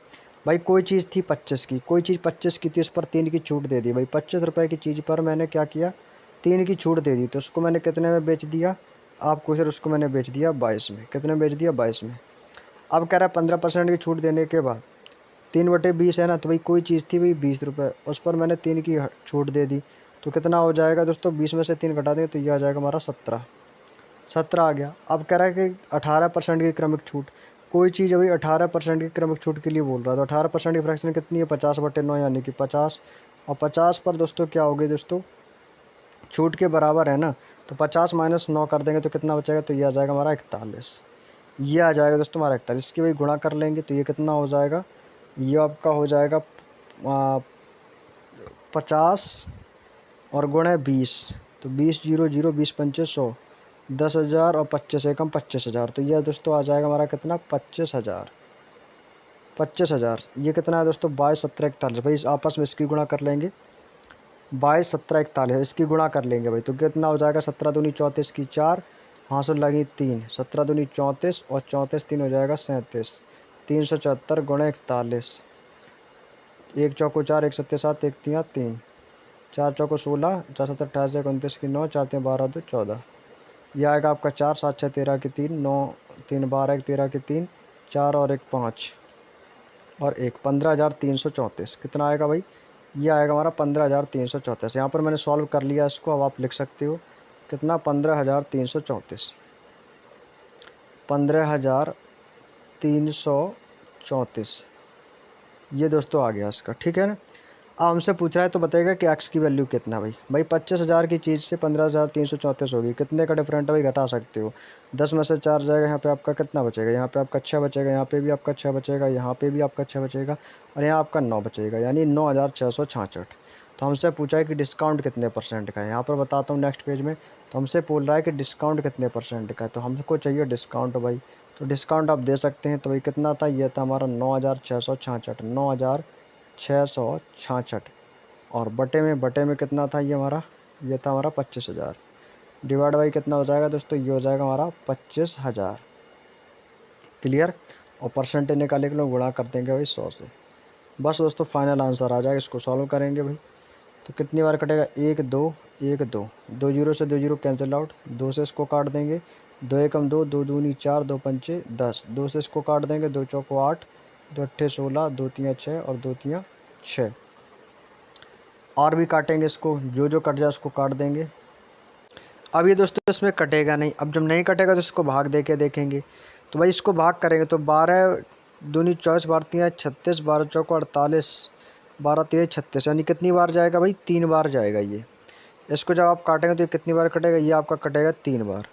[SPEAKER 1] भाई कोई चीज़ थी 25 की, कोई चीज़ 25 की थी, उस पर 3 की छूट दे दी भाई। 25 रुपये की चीज़ पर मैंने क्या किया, 3 की छूट दे दी, तो उसको मैंने कितने में बेच दिया आपको सर, उसको मैंने बेच दिया 22 में। कितने में बेच दिया, 22 में। अब कह रहा है 15% की छूट देने के बाद 3/20 है ना, तो भाई कोई चीज़ थी भाई 20 रुपये, उस पर मैंने 3 की छूट दे दी, तो कितना हो जाएगा दोस्तों, 20 में से 3 घटा दें तो ये आ जाएगा हमारा 17। 17 आ गया। अब कह रहा है कि 18% की क्रमिक छूट। कोई चीज़ अभी 18% की क्रमिक छूट के लिए बोल रहा है, तो 18% की फ्रैक्शन कितनी है, 50/9, यानी कि 50। और 50 पर दोस्तों क्या हो गई दोस्तों, छूट के बराबर है ना, तो 50 माइनस 9 कर देंगे तो कितना बचेगा, तो ये आ जाएगा हमारा 41। ये आ जाएगा दोस्तों हमारा 41। इसकी भाई गुणा कर लेंगे तो ये कितना हो जाएगा, ये आपका हो जाएगा 50 और गुणे 20, तो 20 जीरो जीरो 20 पंचे 100, 10,000 और 25 एकम 25,000। तो यह दोस्तों आ जाएगा हमारा कितना, 25,000। 25,000 ये कितना है दोस्तों, 22 17 41। भाई इस आपस में इसकी गुणा कर लेंगे, 22 17 41 इसकी गुणा कर लेंगे भाई, तो कितना हो जाएगा, 17 दूनी 34 की 4, हाँसो लगी 3, 17 दूनी 34 और 34 3 हो जाएगा 37, 374 गुणे 41। एक चौको 4, एक सत्ते 7, एक तियाँ 3, 4 चौको 16, 4 7 28 एक 29 की 9, 4 3 12 2 14। यह आएगा आपका 4 7 6 13 की 3, 9 3 12 1 13 की 3, 4 और 1 5 और 1 15,334 कितना आएगा भाई? ये आएगा हमारा 15,334। यहाँ पर मैंने सॉल्व कर लिया इसको, अब आप लिख सकते हो कितना? 15,334। 15,334 ये दोस्तों आ गया इसका, ठीक है ना। अब हमसे पूछ रहा है तो बताएगा कि एक्स की वैल्यू कितना भाई? भाई 25,000 की चीज़ से 15,334 होगी, कितने का डिफरेंट है भाई? घटा सकते हो। 10 में से 4 जाएगा, यहाँ पे आपका कितना बचेगा? यहाँ पे आपका 6 बचेगा, यहाँ पे भी आपका 6 बचेगा, यहाँ पे भी आपका 6 बचेगा और यहाँ आपका 9 बचेगा, यानी 9,666। तो हमसे पूछा है कि डिस्काउंट कितने परसेंट का है। यहाँ पर बताता हूँ नेक्स्ट पेज में। तो हमसे बोल रहा है कि डिस्काउंट कितने परसेंट का है, तो हमको चाहिए डिस्काउंट भाई। तो डिस्काउंट आप दे सकते हैं। तो भाई कितना था? ये था हमारा 9,666, 9,666। और बटे में कितना था ये हमारा? ये था हमारा 25,000। डिवाइड बाई कितना हो जाएगा दोस्तों? ये हो जाएगा हमारा 25,000। क्लियर। और परसेंटेज निकालने के लिए गुणा कर देंगे भाई 100 से। बस दोस्तों फाइनल आंसर आ जाएगा। इसको सॉल्व करेंगे भाई तो कितनी बार कटेगा? 1 2 1 2, 2 जीरो से 2 जीरो कैंसिल आउट, 2 से इसको काट देंगे, 2 एकम 2, 2 दूनी 4, 2 पंचे 10, 2 से इसको काट देंगे, 2 चौको 8, 2 अट्ठे 16, 2 तियाँ 6 और 2 तियाँ 6। और भी काटेंगे इसको, जो कट जाए उसको काट देंगे। अब ये दोस्तों इसमें कटेगा नहीं। अब जब नहीं कटेगा तो इसको भाग दे के देखेंगे। तो भाई इसको भाग करेंगे तो 12 दूनी 24, 12 तियाँ 36, 12 चौको 48, 12 तियाँ 36, यानी कितनी बार जाएगा भाई? 3 बार जाएगा ये। इसको जब आप काटेंगे तो ये कितनी बार कटेगा? ये आपका कटेगा 3 बार।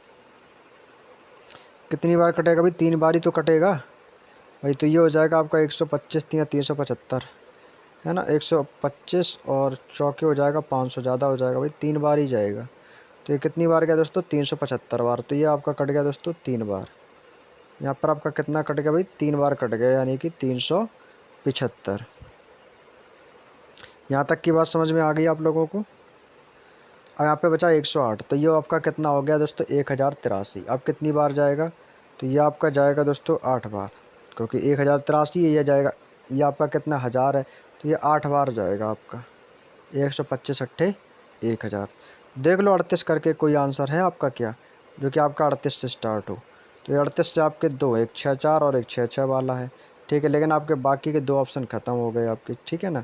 [SPEAKER 1] कितनी बार कटेगा भाई? 3 बार ही तो कटेगा भाई। तो ये हो जाएगा आपका 125 तियाँ 375, है ना। 125 और चौके हो जाएगा 500, ज़्यादा हो जाएगा भाई, 3 बार ही जाएगा। तो ये कितनी बार गया दोस्तों? 375 बार। तो ये आपका कट गया दोस्तों 3 बार। यहाँ पर आपका कितना कट गया भाई? 3 बार कट गया, यानी कि 375। यहाँ तक की बात समझ में आ गई आप लोगों को? अब यहाँ पे बचा 108। तो ये आपका कितना हो गया दोस्तों? 1083। अब कितनी बार जाएगा? तो ये आपका जाएगा दोस्तों 8 बार, क्योंकि 1083 ये जाएगा। ये आपका कितना 1000 है, तो ये 8 बार जाएगा आपका। 125 अट्ठे 1000। देख लो 38 करके कोई आंसर है आपका क्या, जो कि आपका 38 से स्टार्ट हो? तो ये 38 से आपके दो, एक 6 4 और एक 6 6 वाला है, ठीक है। लेकिन आपके बाकी के 2 ऑप्शन ख़त्म हो गए आपके, ठीक है ना।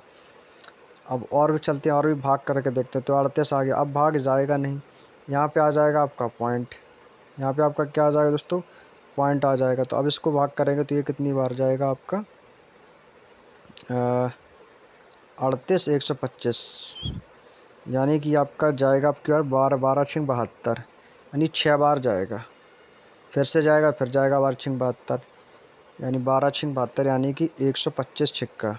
[SPEAKER 1] अब और भी चलते हैं, और भी भाग करके देखते हैं। तो 38 आ गया, अब भाग जाएगा नहीं। यहाँ पे आ जाएगा आपका पॉइंट। यहाँ पे आपका क्या आ जाएगा दोस्तों? पॉइंट आ जाएगा। तो अब इसको भाग करेंगे तो ये कितनी बार जाएगा आपका? 38 125, यानी कि आपका जाएगा आपकी बार 12 12 छिंग 72, यानी 6 बार जाएगा। फिर से जाएगा, फिर जाएगा 12 छिंग 72, यानी 12 छिंग 72, यानी कि 125 छिक्का।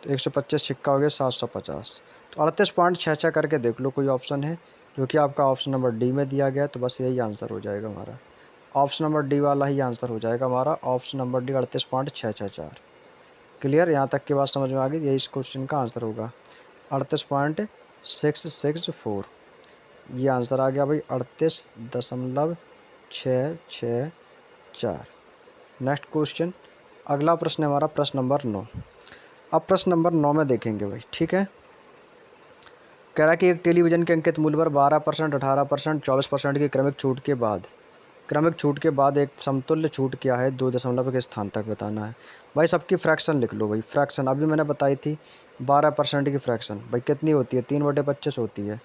[SPEAKER 1] तो 125 छिक्का हो गया 750। तो 38.66 करके देख लो कोई ऑप्शन है, जो कि आपका ऑप्शन नंबर डी में दिया गया है। तो बस यही आंसर हो जाएगा हमारा। ऑप्शन नंबर डी वाला ही आंसर हो जाएगा हमारा। Option number D 38.664। क्लियर। यहाँ तक की बात समझ में आ गई? यही इस क्वेश्चन का आंसर होगा 38.664। ये आंसर आ गया भाई 38.664। नेक्स्ट क्वेश्चन, अगला प्रश्न है हमारा प्रश्न नंबर 9। अब प्रश्न नंबर 9 में देखेंगे भाई, ठीक है। कह रहा है कि एक टेलीविज़न के अंकित मूल्य पर 12%, 18%, 24% की क्रमिक छूट के बाद एक समतुल्य छूट क्या है? 2 दशमलव के स्थान तक बताना है। भाई सबकी फ्रैक्शन लिख लो भाई। फ्रैक्शन अभी मैंने बताई थी, 12% की फ्रैक्शन भाई कितनी होती है? 3/25 होती है।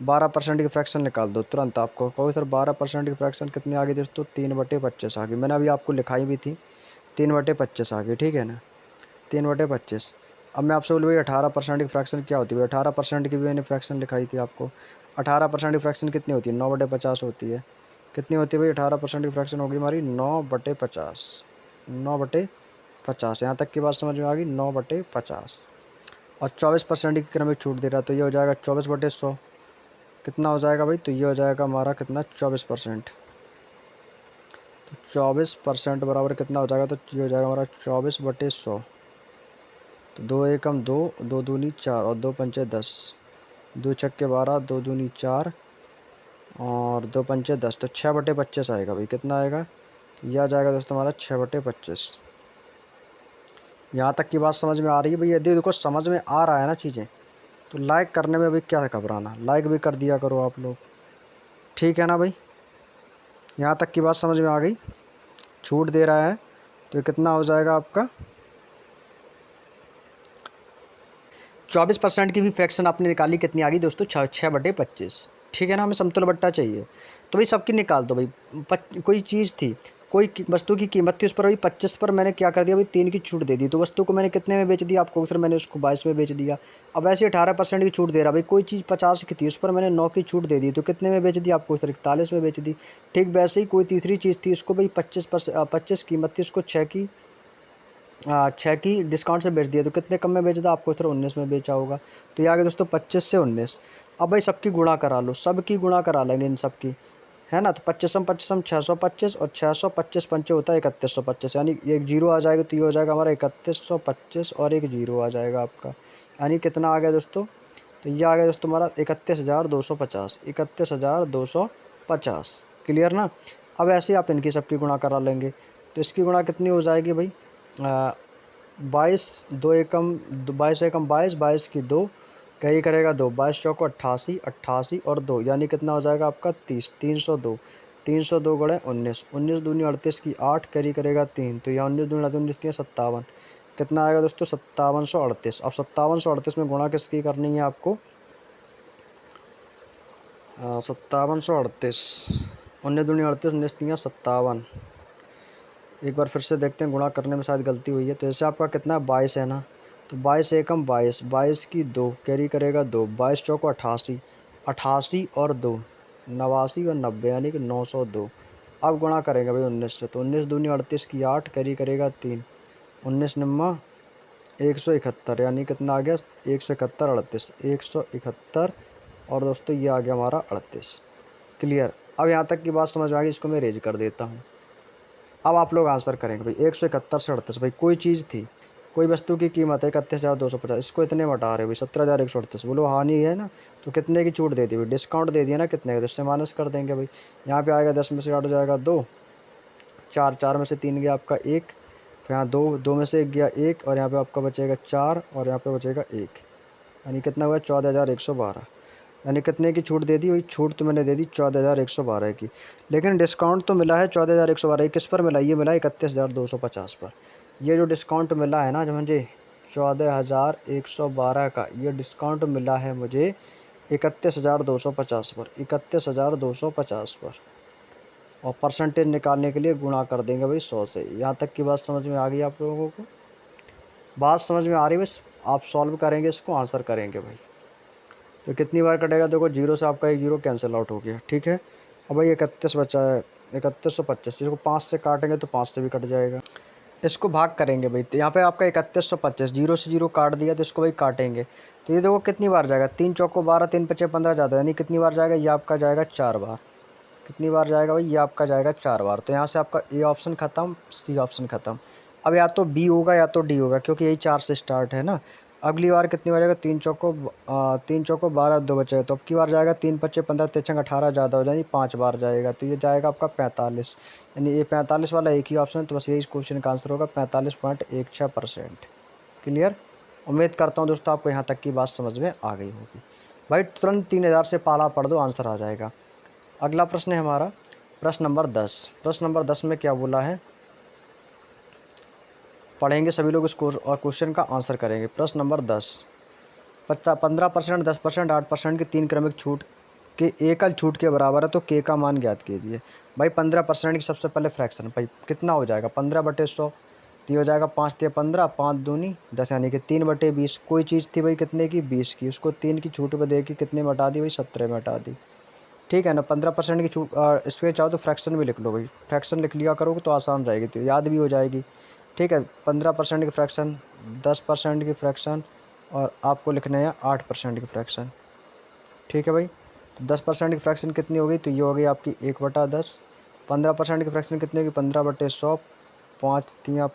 [SPEAKER 1] 12% की फ्रैक्शन निकाल दो तुरंत। आपको कहो सर 12% की फ्रैक्शन कितनी आ गई दोस्तों? 3/25 आ गई। मैंने अभी आपको लिखाई भी थी, 3/25 आ गई, ठीक है ना। 3/25। अब मैं आपसे बोलूँ भाई 18% की फ्रैक्शन क्या होती है? 18% की भी मैंने फ्रैक्शन लिखाई थी आपको। 18% की फ्रैक्शन कितनी होती है? 9/50 होती है। कितनी होती है भाई? 18% की फ्रैक्शन होगी हमारी 9/50। 9/50। यहाँ तक की बात समझ में आ गई? 9/50। और 24% की क्रमिक छूट दे रहा है, तो ये हो जाएगा 24/100। कितना हो जाएगा भाई? तो ये हो जाएगा हमारा कितना? 24%। तो 24% बराबर कितना हो जाएगा? तो ये हो जाएगा हमारा 24/100। तो 2 एकम 2, 2 दूनी 4 और 2 पंचे 10, 2 छक्के 12, 2 दूनी 4 और 2 पंचे 10। तो 6/25 आएगा भाई। कितना आएगा? यह आ जाएगा दोस्तों हमारा 6/25। यहाँ तक की बात समझ में आ रही है भाई? यदि देखो समझ में आ रहा है ना चीज़ें, तो लाइक करने में भी क्या घबराना, लाइक भी कर दिया करो आप लोग, ठीक है ना भाई। यहाँ तक की बात समझ में आ गई? छूट दे रहा है तो ये कितना हो जाएगा आपका 24% की भी फ्रैक्शन आपने निकाली, कितनी आ गई दोस्तों 6/25। ठीक है ना, हमें समतुल बट्टा चाहिए। तो भाई सबकी निकाल दो भाई। कोई चीज़ थी, कोई वस्तु की कीमत थी, उस पर भाई 25 पर मैंने क्या कर दिया भाई 3 की छूट दे दी। तो वस्तु को मैंने कितने में बेच दिया आपको, फिर मैंने उसको 22 में बेच दिया। अब ऐसे 18% की छूट दे रहा भाई, कोई चीज़ 50 की थी, उस पर मैंने 9 की छूट दे दी, तो कितने में बेच दिया आपको, फिर 41 में बेच दी। ठीक वैसे ही कोई तीसरी चीज़ थी, उसको भाई 25 कीमत थी, उसको 6 की डिस्काउंट से बेच दिया, तो कितने कम में बेच दिया आपको, फिर 19 में बेचा होगा। तो ये आ गया दोस्तों 25 से 19। अब भाई सबकी गुणा करा लो, सबकी गुणा करा लेंगे इन सबकी, है ना। तो 25 625 और 625 पंचे होता है 3125, यानी एक जीरो आ जाएगा, तो ये हो जाएगा हमारा 3125 और एक जीरो आ जाएगा आपका, यानी कितना आ गया दोस्तों। तो ये आ गया दोस्तों हमारा 31,250, 31,250। क्लियर ना। अब ऐसे आप इनकी सबकी गुणा करा लेंगे, तो इसकी गुणा कितनी हो जाएगी भाई 22 22 की 2 कैरी करेगा 2, 22 चौको 88, 88 और 2, यानी कितना हो जाएगा आपका 30, 302, 302 गुणे 19, 19 दूनी 38 की 8 कैरी करेगा 3, तो यहाँ 19 दूनी 19 की 57, कितना आएगा दोस्तों 5738। अब 5738 में गुणा किसकी करनी है आपको, 5738, 19 दूनी 38, 19 तीन 57। एक बार फिर से देखते हैं, गुणा करने में शायद गलती हुई है। तो ऐसे आपका कितना 22 है ना, तो 22 एकम 22, 22 की 2 कैरी करेगा 2, 22 चौको 88, 88 और 2 89 और 90, यानी कि 902। अब गुणा करेंगे भाई 19 से, तो 19 दूनी 38 की 8 कैरी करेगा 3, 19 निम्मा 171, यानी कितना आ गया 171 38, 171 और दोस्तों ये आ गया हमारा 38। क्लियर। अब यहाँ तक की बात समझ में आ गई, इसको मैं रेज कर देता हूँ। अब आप लोग आंसर करेंगे भाई 171 से 38। भाई कोई चीज़ थी, कोई वस्तु की कीमत है 31,250, इसको इतने में हटा रहे भाई 17,138, बोलो हानि है ना। तो कितने की छूट दे दी भाई, डिस्काउंट दे दिया ना, कितने का, तो इससे माइनस कर देंगे भाई। यहाँ पे आएगा 10 में से काट जाएगा 2, 4, 4 में से 3 गया आपका 1, फिर यहाँ 2, 2 में से 1 गया 1, और यहाँ पे आपका बचेगा 4 और यहाँ पे बचेगा 1, यानी कितना हुआ 14,112। यानी कितने की छूट दे दी, वही छूट तो मैंने दे दी 14,112 की, लेकिन डिस्काउंट तो मिला है 14,112। किस पर मिला, ये मिला 31,250 पर। ये जो डिस्काउंट मिला है ना जो मुझे 14,112 का, ये डिस्काउंट मिला है मुझे 31,250 पर, 31,250 पर। और परसेंटेज निकालने के लिए गुणा कर देंगे भाई 100 से। यहाँ तक की बात समझ में आ गई आप लोगों को, बात समझ में आ रही है, बस आप सॉल्व करेंगे, इसको आंसर करेंगे भाई। तो कितनी बार कटेगा, देखो जीरो से आपका एक जीरो कैंसिल आउट हो गया। ठीक है, अब भाई 31 बचा है, 3125, इसको 5 से काटेंगे तो 5 से भी कट जाएगा। इसको भाग करेंगे भाई, तो यहाँ पे आपका 3125 जीरो से जीरो काट दिया, तो इसको भाई काटेंगे। तो ये देखो कितनी बार जाएगा, 3 चौको 12, 3 पचे 15 ज़्यादा, यानी कितनी बार जाएगा, ये आपका जाएगा 4 बार। कितनी बार जाएगा भाई, ये आपका जाएगा 4 बार। तो यहाँ से आपका ए ऑप्शन ख़त्म, सी ऑप्शन ख़त्म। अब या तो बी होगा या तो डी होगा, क्योंकि यही 4 से स्टार्ट है ना। अगली बार कितनी बार जाएगा, 3 चौको 12, 2 बचे, तो अब की बार जाएगा 3 पच्चे 15, 3 18 ज़्यादा हो जाएगी, 5 बार जाएगा, तो ये जाएगा आपका 45। यानी ये 45 वाला एक ही ऑप्शन है, तो बस यही इस क्वेश्चन का आंसर होगा 45.16%। क्लियर। उम्मीद करता हूँ दोस्तों आपको यहाँ तक की बात समझ में आ गई होगी। भाई तुरंत 3000 से पाला पढ़ दो, आंसर आ जाएगा। अगला प्रश्न है हमारा प्रश्न नंबर 10। प्रश्न नंबर 10 में क्या बोला है, पढ़ेंगे सभी लोग इसको और क्वेश्चन का आंसर करेंगे। प्रश्न नंबर 10, 15%, 10%, 8% की 3 क्रमिक छूट के एकल छूट के बराबर है, तो के का मान ज्ञात कीजिए। भाई 15% की सबसे पहले फ्रैक्शन, भाई कितना हो जाएगा 15/100, तो ये हो जाएगा 5 तिया 15, 5 दूनी 10, यानी कि 3/20। कोई चीज़ थी भाई कितने की 20 की, उसको 3 की छूट पर दे के कितने में हटा दी भाई 17 में हटा दी। ठीक है ना, 15% की छूट। इस पर चाहो तो फ्रैक्शन भी लिख लो भाई, फ्रैक्शन लिख लिया करोगे तो आसान रहेगी, तो याद भी हो जाएगी। ठीक है, 15% की फ्रैक्शन, 10% की फ्रैक्शन, और आपको लिखना है 8% की फ्रैक्शन। ठीक है भाई, तो 10% की फ्रैक्शन कितनी हो गई, तो ये हो गई आपकी 1/10। 15% की फ्रैक्शन कितनी होगी 15/100, 5 तिया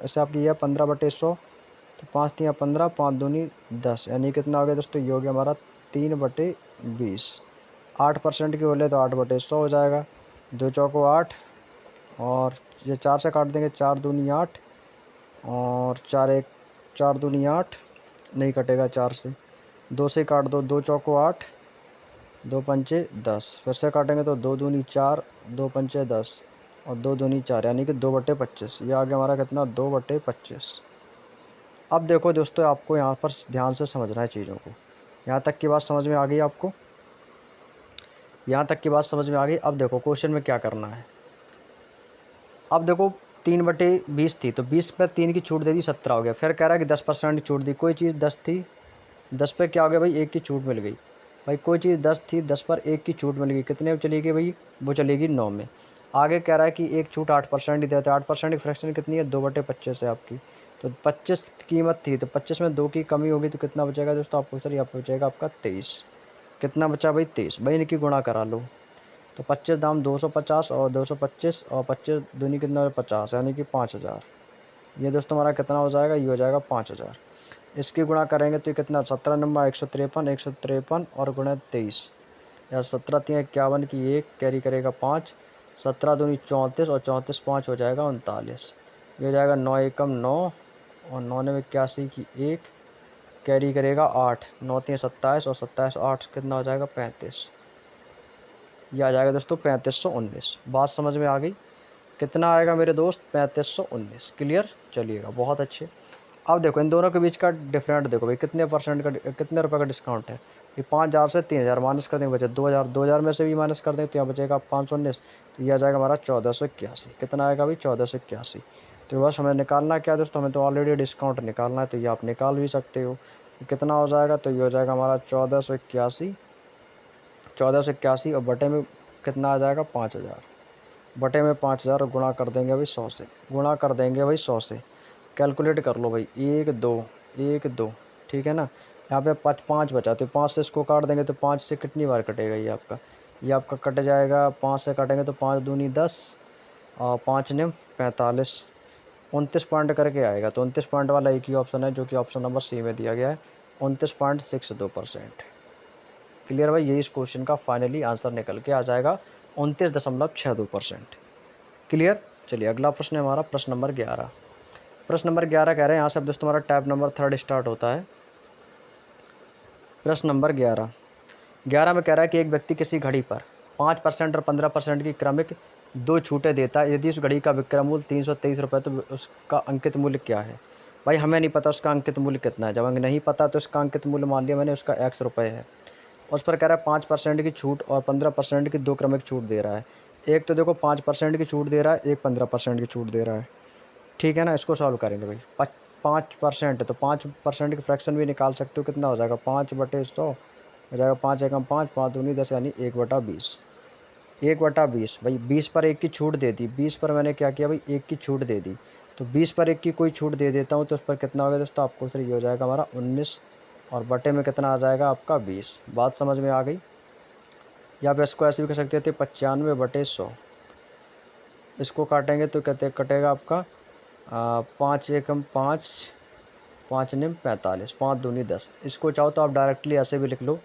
[SPEAKER 1] ऐसे आपकी यह 15/100, तो 5 तिया 15, 5 दूनी 10, यानी कितना हो गया दोस्तों, ये हो गया हमारा 3/20। 8% की बोले तो 8/100 हो जाएगा, 2 चौको 8, और ये 4 से काट देंगे, 4 दूनी 8, और 4 दूनी 8, नहीं कटेगा 4 से, 2 से काट दो, 2 चौको 8, 2 पंचे 10, फिर से काटेंगे तो 2 दूनी 4, 2 पंचे 10, और 2 दूनी 4 यानी कि 2/25। ये आ गया हमारा कितना 2/25। अब देखो दोस्तों, आपको यहाँ पर ध्यान से समझना है चीज़ों को। यहाँ तक की बात समझ में आ गई आपको? यहाँ तक की बात समझ में आ गई। अब देखो क्वेश्चन में क्या करना है। अब देखो 3/20 थी, तो 20 पर 3 की छूट दे दी, 17 हो गया। फिर कह रहा है कि 10% की छूट दी। कोई चीज़ 10 थी, 10 पे क्या हो गया भाई, 1 की छूट मिल गई। भाई कोई चीज़ 10 थी, 10 पर 1 की छूट मिल गई, कितने में चली गई भाई, वो चलेगी 9 में। आगे कह रहा है कि एक छूट 8% ही देता है। 8% की फ्रैक्शन कितनी है, 2/25 है आपकी। तो 25 कीमत थी, तो 25 में 2 की कमी होगी, तो कितना बचेगा दोस्तों आपको, सर यहाँ पे बचेगा आपका 23। कितना बचा भाई, 23। भाई इनकी गुणा करा लो। तो 25 दाम 250 और 225 और 25 दूनी कितना 50, यानी कि 5000। ये दोस्तों हमारा कितना हो जाएगा, ये हो जाएगा 5000। इसकी गुणा करेंगे तो ये कितना, 17 नंबर 153, 153 और गुणा 23, या 17 3 51 की 1 कैरी करेगा 5, 17 दूनी 34 और 34 5 हो जाएगा 39। ये हो जाएगा 9 एकम 9 और 9 ने 81 की 1 कैरी करेगा 8, 9 3 27 और 27 8 कितना हो जाएगा 35। ये आ जाएगा दोस्तों 3519। बात समझ में आ गई? कितना आएगा मेरे दोस्त, 3519। क्लियर? चलिएगा, बहुत अच्छे। अब देखो इन दोनों के बीच का डिफरेंट देखो भाई, कितने परसेंट का, कितने रुपए का डिस्काउंट है। ये 5000 से 3000 माइनस कर देंगे, बचे 2000। 2000 में से भी माइनस कर देंगे तो यहाँ बचेगा 519। तो ये आ जाएगा हमारा 1481। कितना आएगा भाई, 1481। तो बस हमें निकालना क्या है दोस्तों, हमें तो ऑलरेडी डिस्काउंट निकालना है, तो ये आप निकाल भी सकते हो। कितना हो जाएगा, तो ये हो जाएगा हमारा 1481। 1481 और बटे में कितना आ जाएगा, 5000। बटे में 5000 और गुणा कर देंगे भाई 100 से। गुणा कर देंगे भाई 100 से। कैलकुलेट कर लो भाई, 1 2 1 2, ठीक है ना। यहाँ पे 5 बचा, तो 5 से इसको काट देंगे तो 5 से कितनी बार कटेगा ये आपका कट जाएगा। 5 से काटेंगे तो 5 दूनी 10 और 5 ने 45, 29 पॉइंट करके आएगा। तो 29 पॉइंट वाला एक ही ऑप्शन है, जो कि ऑप्शन नंबर सी में दिया गया है, 29.62%। क्लियर भाई? यही इस क्वेश्चन का फाइनली आंसर निकल के आ जाएगा, 29.62%। क्लियर? चलिए अगला प्रश्न है हमारा, प्रश्न नंबर 11। प्रश्न नंबर 11 कह रहे हैं, यहाँ से अब दोस्तों हमारा टैब नंबर 3 स्टार्ट होता है। प्रश्न नंबर 11 में कह रहा है कि एक व्यक्ति किसी घड़ी पर 5% और 15% की क्रमिक 2 छूटें देता है। यदि उस घड़ी का विक्रय मूल्य 323 रुपये, तो उसका अंकित मूल्य क्या है। भाई हमें नहीं पता उसका अंकित मूल्य कितना है। जब हमें नहीं पता तो उसका अंकित मूल्य मान लिया मैंने, उसका x रुपये है। उस पर कह रहा है 5% की छूट और 15% की 2 क्रमिक छूट दे रहा है। एक तो देखो 5% की छूट दे रहा है, एक 15% की छूट दे रहा है। ठीक है ना, इसको सॉल्व करेंगे भाई। 5% तो 5% की फ्रैक्शन भी निकाल सकते हो, कितना हो जाएगा 5/100 हो जाएगा। 5 एकम 5, 5 दूनी 10 यानी 1/20। 1/20 भाई, 20 पर 1 की छूट दे दी। 20 पर मैंने क्या किया भाई, 1 की छूट दे दी। तो 20 पर 1 की कोई छूट दे देता हूँ तो उस पर कितना हो गया दोस्तों आपको, सर ये हो जाएगा हमारा 19 और बटे में कितना आ जाएगा आपका 20। बात समझ में आ गई? या फिर इसको ऐसे भी कर सकते थे 95/100। इसको काटेंगे तो कहते कटेगा आपका 5 एकम 5, 5 निम 45, 5 दूनी 10। इसको चाहो तो आप डायरेक्टली ऐसे भी लिख लो,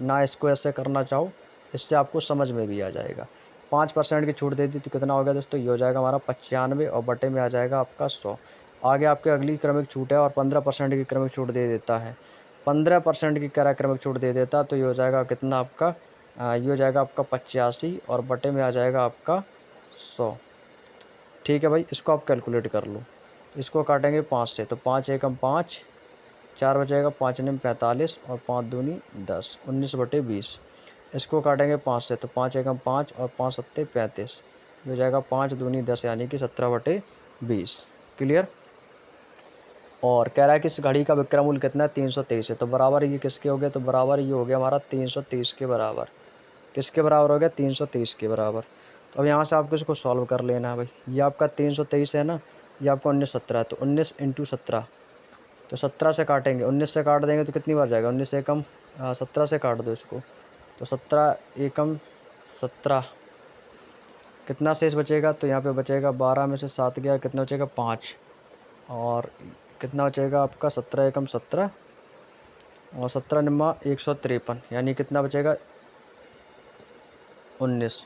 [SPEAKER 1] ना इसको ऐसे करना चाहो, इससे आपको समझ में भी आ जाएगा। 5% की छूट दे दी तो कितना हो गया दोस्तों, ये हो जाएगा हमारा 95 और बटे में आ जाएगा आपका 100। आगे आपके अगली क्रमिक छूट है और 15% की क्रमिक छूट दे देता है। 15% की क्रमिक छूट दे देता तो ये हो जाएगा कितना आपका, ये हो जाएगा आपका 85 और बटे में आ जाएगा आपका 100। ठीक है भाई, इसको आप कैलकुलेट कर लो। इसको काटेंगे 5 से, तो 5 एकम 5, 4 बचेगा, 5 निम 45 और 5 दूनी 10, 19/20। इसको काटेंगे 5 से, तो 5 एकम 5 और 5 सत्ते 35, ये हो जाएगा 5 दूनी 10 यानी कि 17/20। क्लियर? और कह रहा है कि इस घड़ी का विक्रय मूल्य कितना है, 323 है। तो बराबर ये किसके हो गया, तो बराबर ये हो गया हमारा 330 के बराबर। किसके बराबर हो गया, 330 के बराबर। तो अब यहाँ से आपको इसको सॉल्व कर लेना है भाई। ये आपका 323 है ना, ये आपका 1917 है, तो 19 × 17, तो 17 से काटेंगे, 19 से काट देंगे तो कितनी बार जाएगा, 19 एकम 17 से काट दो इसको, तो 17 एकम 17, कितना शेष बचेगा, तो यहाँ पे बचेगा 12 में से 7 गया, कितना बचेगा 5, और कितना बचेगा आपका 17 एकम 17 और 17 निम्मा 153, यानी कितना बचेगा 19।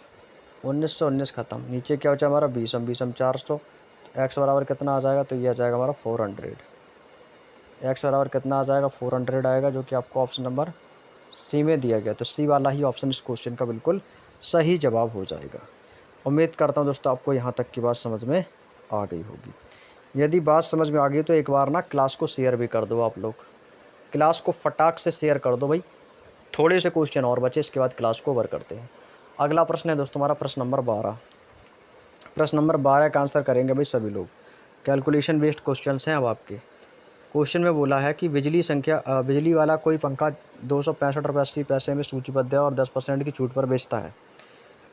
[SPEAKER 1] 19 से 19 खत्म, नीचे क्या बचा हमारा 20, 20 400। तो एक्स बराबर कितना आ जाएगा, तो ये आ जाएगा हमारा 400। एक्स बराबर कितना आ जाएगा, 400 आएगा, जो कि आपको ऑप्शन नंबर सी में दिया गया। तो सी वाला ही ऑप्शन इस क्वेश्चन का बिल्कुल सही जवाब हो जाएगा। उम्मीद करता हूँ दोस्तों आपको यहाँ तक की बात समझ में आ गई होगी। यदि बात समझ में आ गई तो एक बार ना क्लास को शेयर भी कर दो आप लोग, क्लास को फटाक से शेयर कर दो भाई। थोड़े से क्वेश्चन और बचे, इसके बाद क्लास को ओवर करते हैं। अगला प्रश्न है दोस्तों हमारा प्रश्न नंबर 12। प्रश्न नंबर 12 का आंसर करेंगे भाई सभी लोग। कैलकुलेशन बेस्ड क्वेश्चन हैं अब आपके। क्वेश्चन में बोला है कि बिजली वाला कोई पंखा 265 रुपये 80 पैसे में सूचीबद्ध है और 10% की छूट पर बेचता है,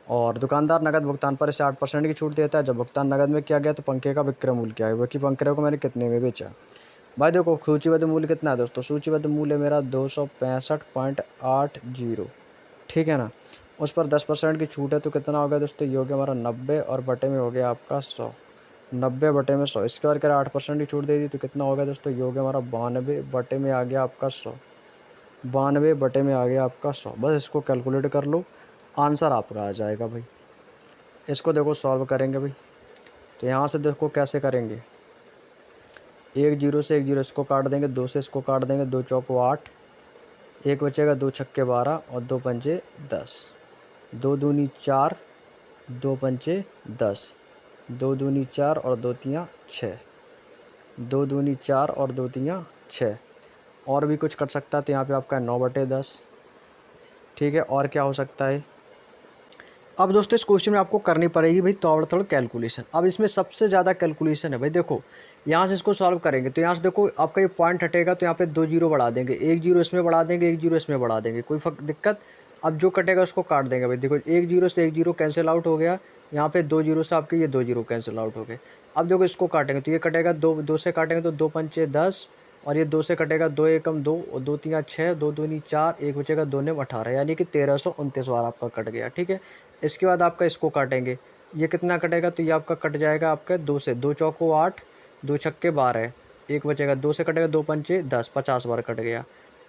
[SPEAKER 1] और दुकानदार नकद भुगतान पर इसे 8% की छूट देता है। जब भुगतान नकद में किया गया तो पंखे का विक्रय मूल्य क्या है, वो कि पंखे को मैंने कितने में बेचा। भाई देखो सूचीबद्ध मूल्य कितना है दोस्तों, सूचीबद्ध मूल्य मेरा 265.80, ठीक है ना। उस पर 10% की छूट है तो कितना हो गया दोस्तों, ये हो गया हमारा 90 और बटे में हो गया आपका 100। 90 बटे में 100, इसके बाद करें 8% की छूट दे दी तो कितना हो गया दोस्तों, ये हो गया हमारा 92 बटे में आ गया आपका 100। 92 बटे में आ गया आपका 100। बस इसको कैलकुलेट कर लो, आंसर आपका आ जाएगा भाई। इसको देखो सॉल्व करेंगे भाई, तो यहाँ से देखो कैसे करेंगे। एक जीरो से एक जीरो इसको काट देंगे, दो से इसको काट देंगे, दो चौको 8, एक बचेगा, दो छक्के 12 और दो पंचे 10। दो दूनी 4, दो पंचे 10, दो दूनी 4 और दो तियाँ 6, दो दूनी 4 और दो तियाँ 6। और भी कुछ कर सकता है तो यहाँ पे आपका 9/10, ठीक है। और क्या हो सकता है। अब दोस्तों इस क्वेश्चन में आपको करनी पड़ेगी भाई ताबड़तोड़ कैलकुलेशन। अब इसमें सबसे ज़्यादा कैलकुलेशन है भाई। देखो यहाँ से इसको सॉल्व करेंगे तो यहाँ से देखो आपका ये पॉइंट हटेगा तो यहाँ पे 2 जीरो बढ़ा देंगे, एक जीरो इसमें बढ़ा देंगे, एक जीरो इसमें बढ़ा देंगे, कोई दिक्कत। अब जो कटेगा उसको काट देंगे भाई। देखो एक जीरो से एक जीरो कैंसिल आउट हो गया, यहाँ पे 2 जीरो से आपके ये 2 जीरो कैंसिल आउट हो गए। अब देखो इसको काटेंगे तो ये कटेगा, दो से काटेंगे तो 2 पंचे 10, और ये 2 से कटेगा, 2 एकम 2 और 2 तियाँ 6, 2 दूनी 4, एक बचेगा 2 ने 18, यानी कि 1329 बार आपका कट गया, ठीक है। इसके बाद आपका इसको काटेंगे, ये कितना कटेगा तो ये आपका कट जाएगा आपका 2 से, 2 चौको 8, 2 छक्के 12, एक बचेगा, 2 से कटेगा, 2 पंचे 10, 50 बार कट गया,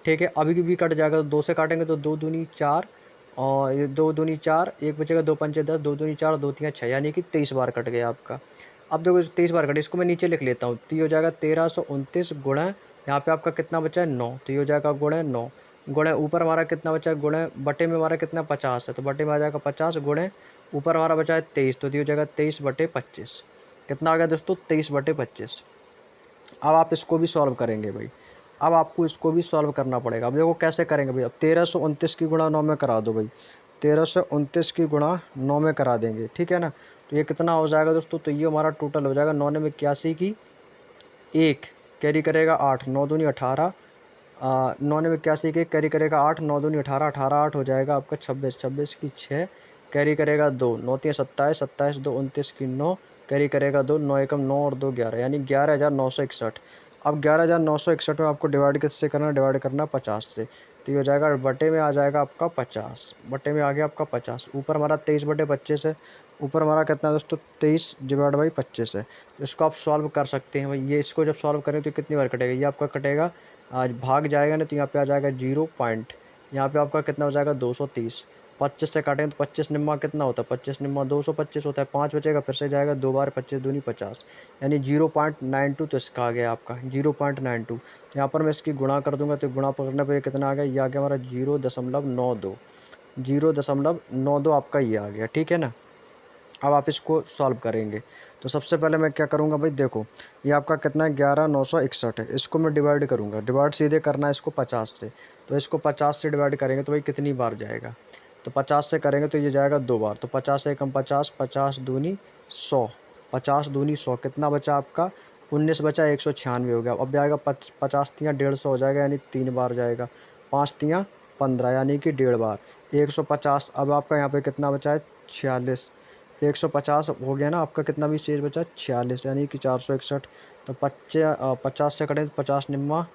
[SPEAKER 1] ठीक है। अभी भी कट जाएगा तो 2 से काटेंगे तो 2 दूनी 4 और ये 2 दूनी 4, एक बचेगा, 2 पंचे 10, 2 दूनी 4, 2 तियाँ 6, यानी कि 23 बार कट गया आपका। अब देखो 23 बार कटे, इसको मैं नीचे लिख लेता हूँ तो ये हो जाएगा 1329 गुणा, यहाँ पे आपका कितना बचा है 9, तो ये हो जाएगा गुणे 9, गुणे ऊपर हमारा कितना बचा है, गुणे बटे में हमारा कितना 50 है तो बटे में आ जाएगा 50, गुणे ऊपर हमारा बचा है 23 तो ये हो जाएगा 23/25। कितना आ गया दोस्तों 23/25। अब आप इसको भी सॉल्व करेंगे भाई। अब आपको इसको भी सॉल्व करना पड़ेगा। अब देखो कैसे करेंगे भाई। अब 1329 की गुणा 9 में करा दो भाई, 1329 की गुणा 9 में करा देंगे, ठीक है ना। तो ये कितना हो जाएगा दोस्तों, तो ये हमारा टोटल हो जाएगा 9 में 81 की 1 कैरी करेगा 8, 9 दूनी 18, 9 में 81 के कैरी करेगा 8, 9 दूनी 18, 18 8 हो जाएगा आपका 26, 26 की 6 कैरी करेगा 2, 9 3 27, 27 2 29 की 9 कैरी करेगा 2, 9 एकम 9 और 2 11, यानी 11,961। अब 11,961 में आपको डिवाइड किससे करना, डिवाइड करना 50 से, तो ये हो जाएगा बटे में आ जाएगा आपका 50, बटे में आ गया आपका 50। ऊपर हमारा 23/25 है, ऊपर हमारा कितना है दोस्तों 23/25 है। इसको आप सॉल्व कर सकते हैं भाई। ये इसको जब सॉल्व करें तो कितनी बार कटेगा, ये आपका कटेगा आज भाग जाएगा ना तो यहाँ पे आ जाएगा 0 पॉइंट, यहाँ पे आपका कितना हो जाएगा 230। 25 से काटेंगे तो 25 निम्मा कितना होता है, 25 निम्मा 225 होता है, 5 बचेगा, फिर से जाएगा 2 बार 25 दूनी 50, यानी 0.92। तो इसका आ गया आपका 0.92। तो यहाँ पर मैं इसकी गुणा कर दूंगा तो गुणा करने पर कितना आ गया, ये आ गया हमारा 0.92, 0.92 आपका ये आ गया, ठीक है ना। अब आप इसको सॉल्व करेंगे तो सबसे पहले मैं क्या करूंगा भाई, देखो ये आपका कितना है 11,961 है, इसको मैं डिवाइड करूंगा, डिवाइड सीधे करना है इसको 50 से, तो इसको 50 से डिवाइड करेंगे तो भाई कितनी बार जाएगा, तो 50 से करेंगे तो ये जाएगा 2 बार, तो 50 से कम 50, 50 दूनी 100, 50 दूनी 100, कितना बचा आपका 19 बचा, 196 हो गया। अब जाएगा 50 तियाँ 150 हो जाएगा, यानी 3 बार जाएगा, 5 तियाँ 15, यानी कि 1.5 बार, 150। अब आपका यहाँ पे कितना बचा है 46, 150 हो गया ना आपका, कितना भी शेष बचा 46, यानी कि 461। तो 50 से कटें तो 50 निम्मा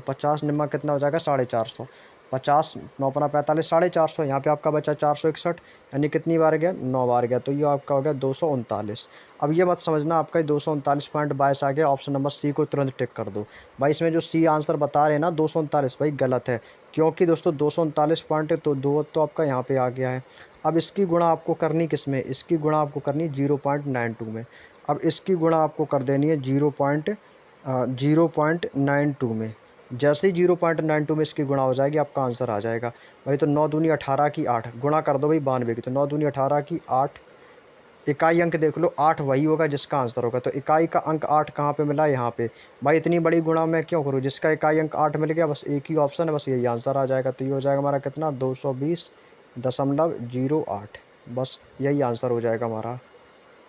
[SPEAKER 1] 50 निम्मा कितना हो जाएगा 450, 50 9 पना 45, 450, यहाँ पे आपका बचा 461, यानी कितनी बार गया 9 बार गया, तो ये आपका हो गया 239। अब ये मत समझना आपका 239.22 आ गया, ऑप्शन नंबर सी को तुरंत टिक कर दो भाई। इसमें जो सी आंसर बता रहे हैं ना 239, भाई गलत है, क्योंकि दोस्तों 239 पॉइंट तो दो तो आपका यहाँ पे आ गया है। अब इसकी गुणा आपको करनी किस में, इसकी गुणा आपको करनी 0.92 में। अब इसकी गुणा आपको कर देनी है 0.92 में। जैसे ही 0.92 में इसकी गुणा हो जाएगी आपका आंसर आ जाएगा भाई। तो 9 दूनी 18 की 8 गुणा कर दो भाई 92 की, तो 9 दूनी 18 की 8 इकाई अंक देख लो 8 वही होगा जिसका आंसर होगा। तो इकाई का अंक 8 कहाँ पे मिला, यहाँ पे। भाई इतनी बड़ी गुणा मैं क्यों करूँ, जिसका इकाई अंक 8 मिल गया बस एक ही ऑप्शन है, बस यही आंसर आ जाएगा। तो ये हो जाएगा हमारा कितना 220.08, बस यही आंसर हो जाएगा हमारा।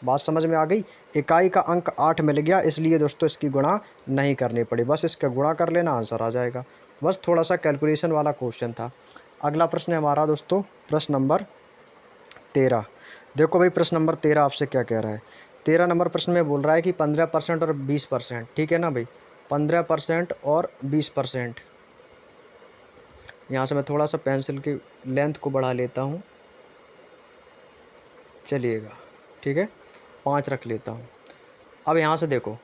[SPEAKER 1] बात समझ में आ गई। इकाई का अंक 8 मिल गया इसलिए दोस्तों इसकी गुणा नहीं करनी पड़ी, बस इसका गुणा कर लेना आंसर आ जाएगा। बस थोड़ा सा कैलकुलेशन वाला क्वेश्चन था। अगला प्रश्न है हमारा दोस्तों प्रश्न नंबर 13। देखो भाई प्रश्न नंबर 13 आपसे क्या कह रहा है। 13 नंबर प्रश्न में बोल रहा है कि 15% और 20%, ठीक है ना भाई। 15% और 20%। यहाँ से मैं थोड़ा सा पेंसिल की लेंथ को बढ़ा लेता हूँ, चलिएगा ठीक है, 5 रख लेता हूँ। अब यहाँ से देखो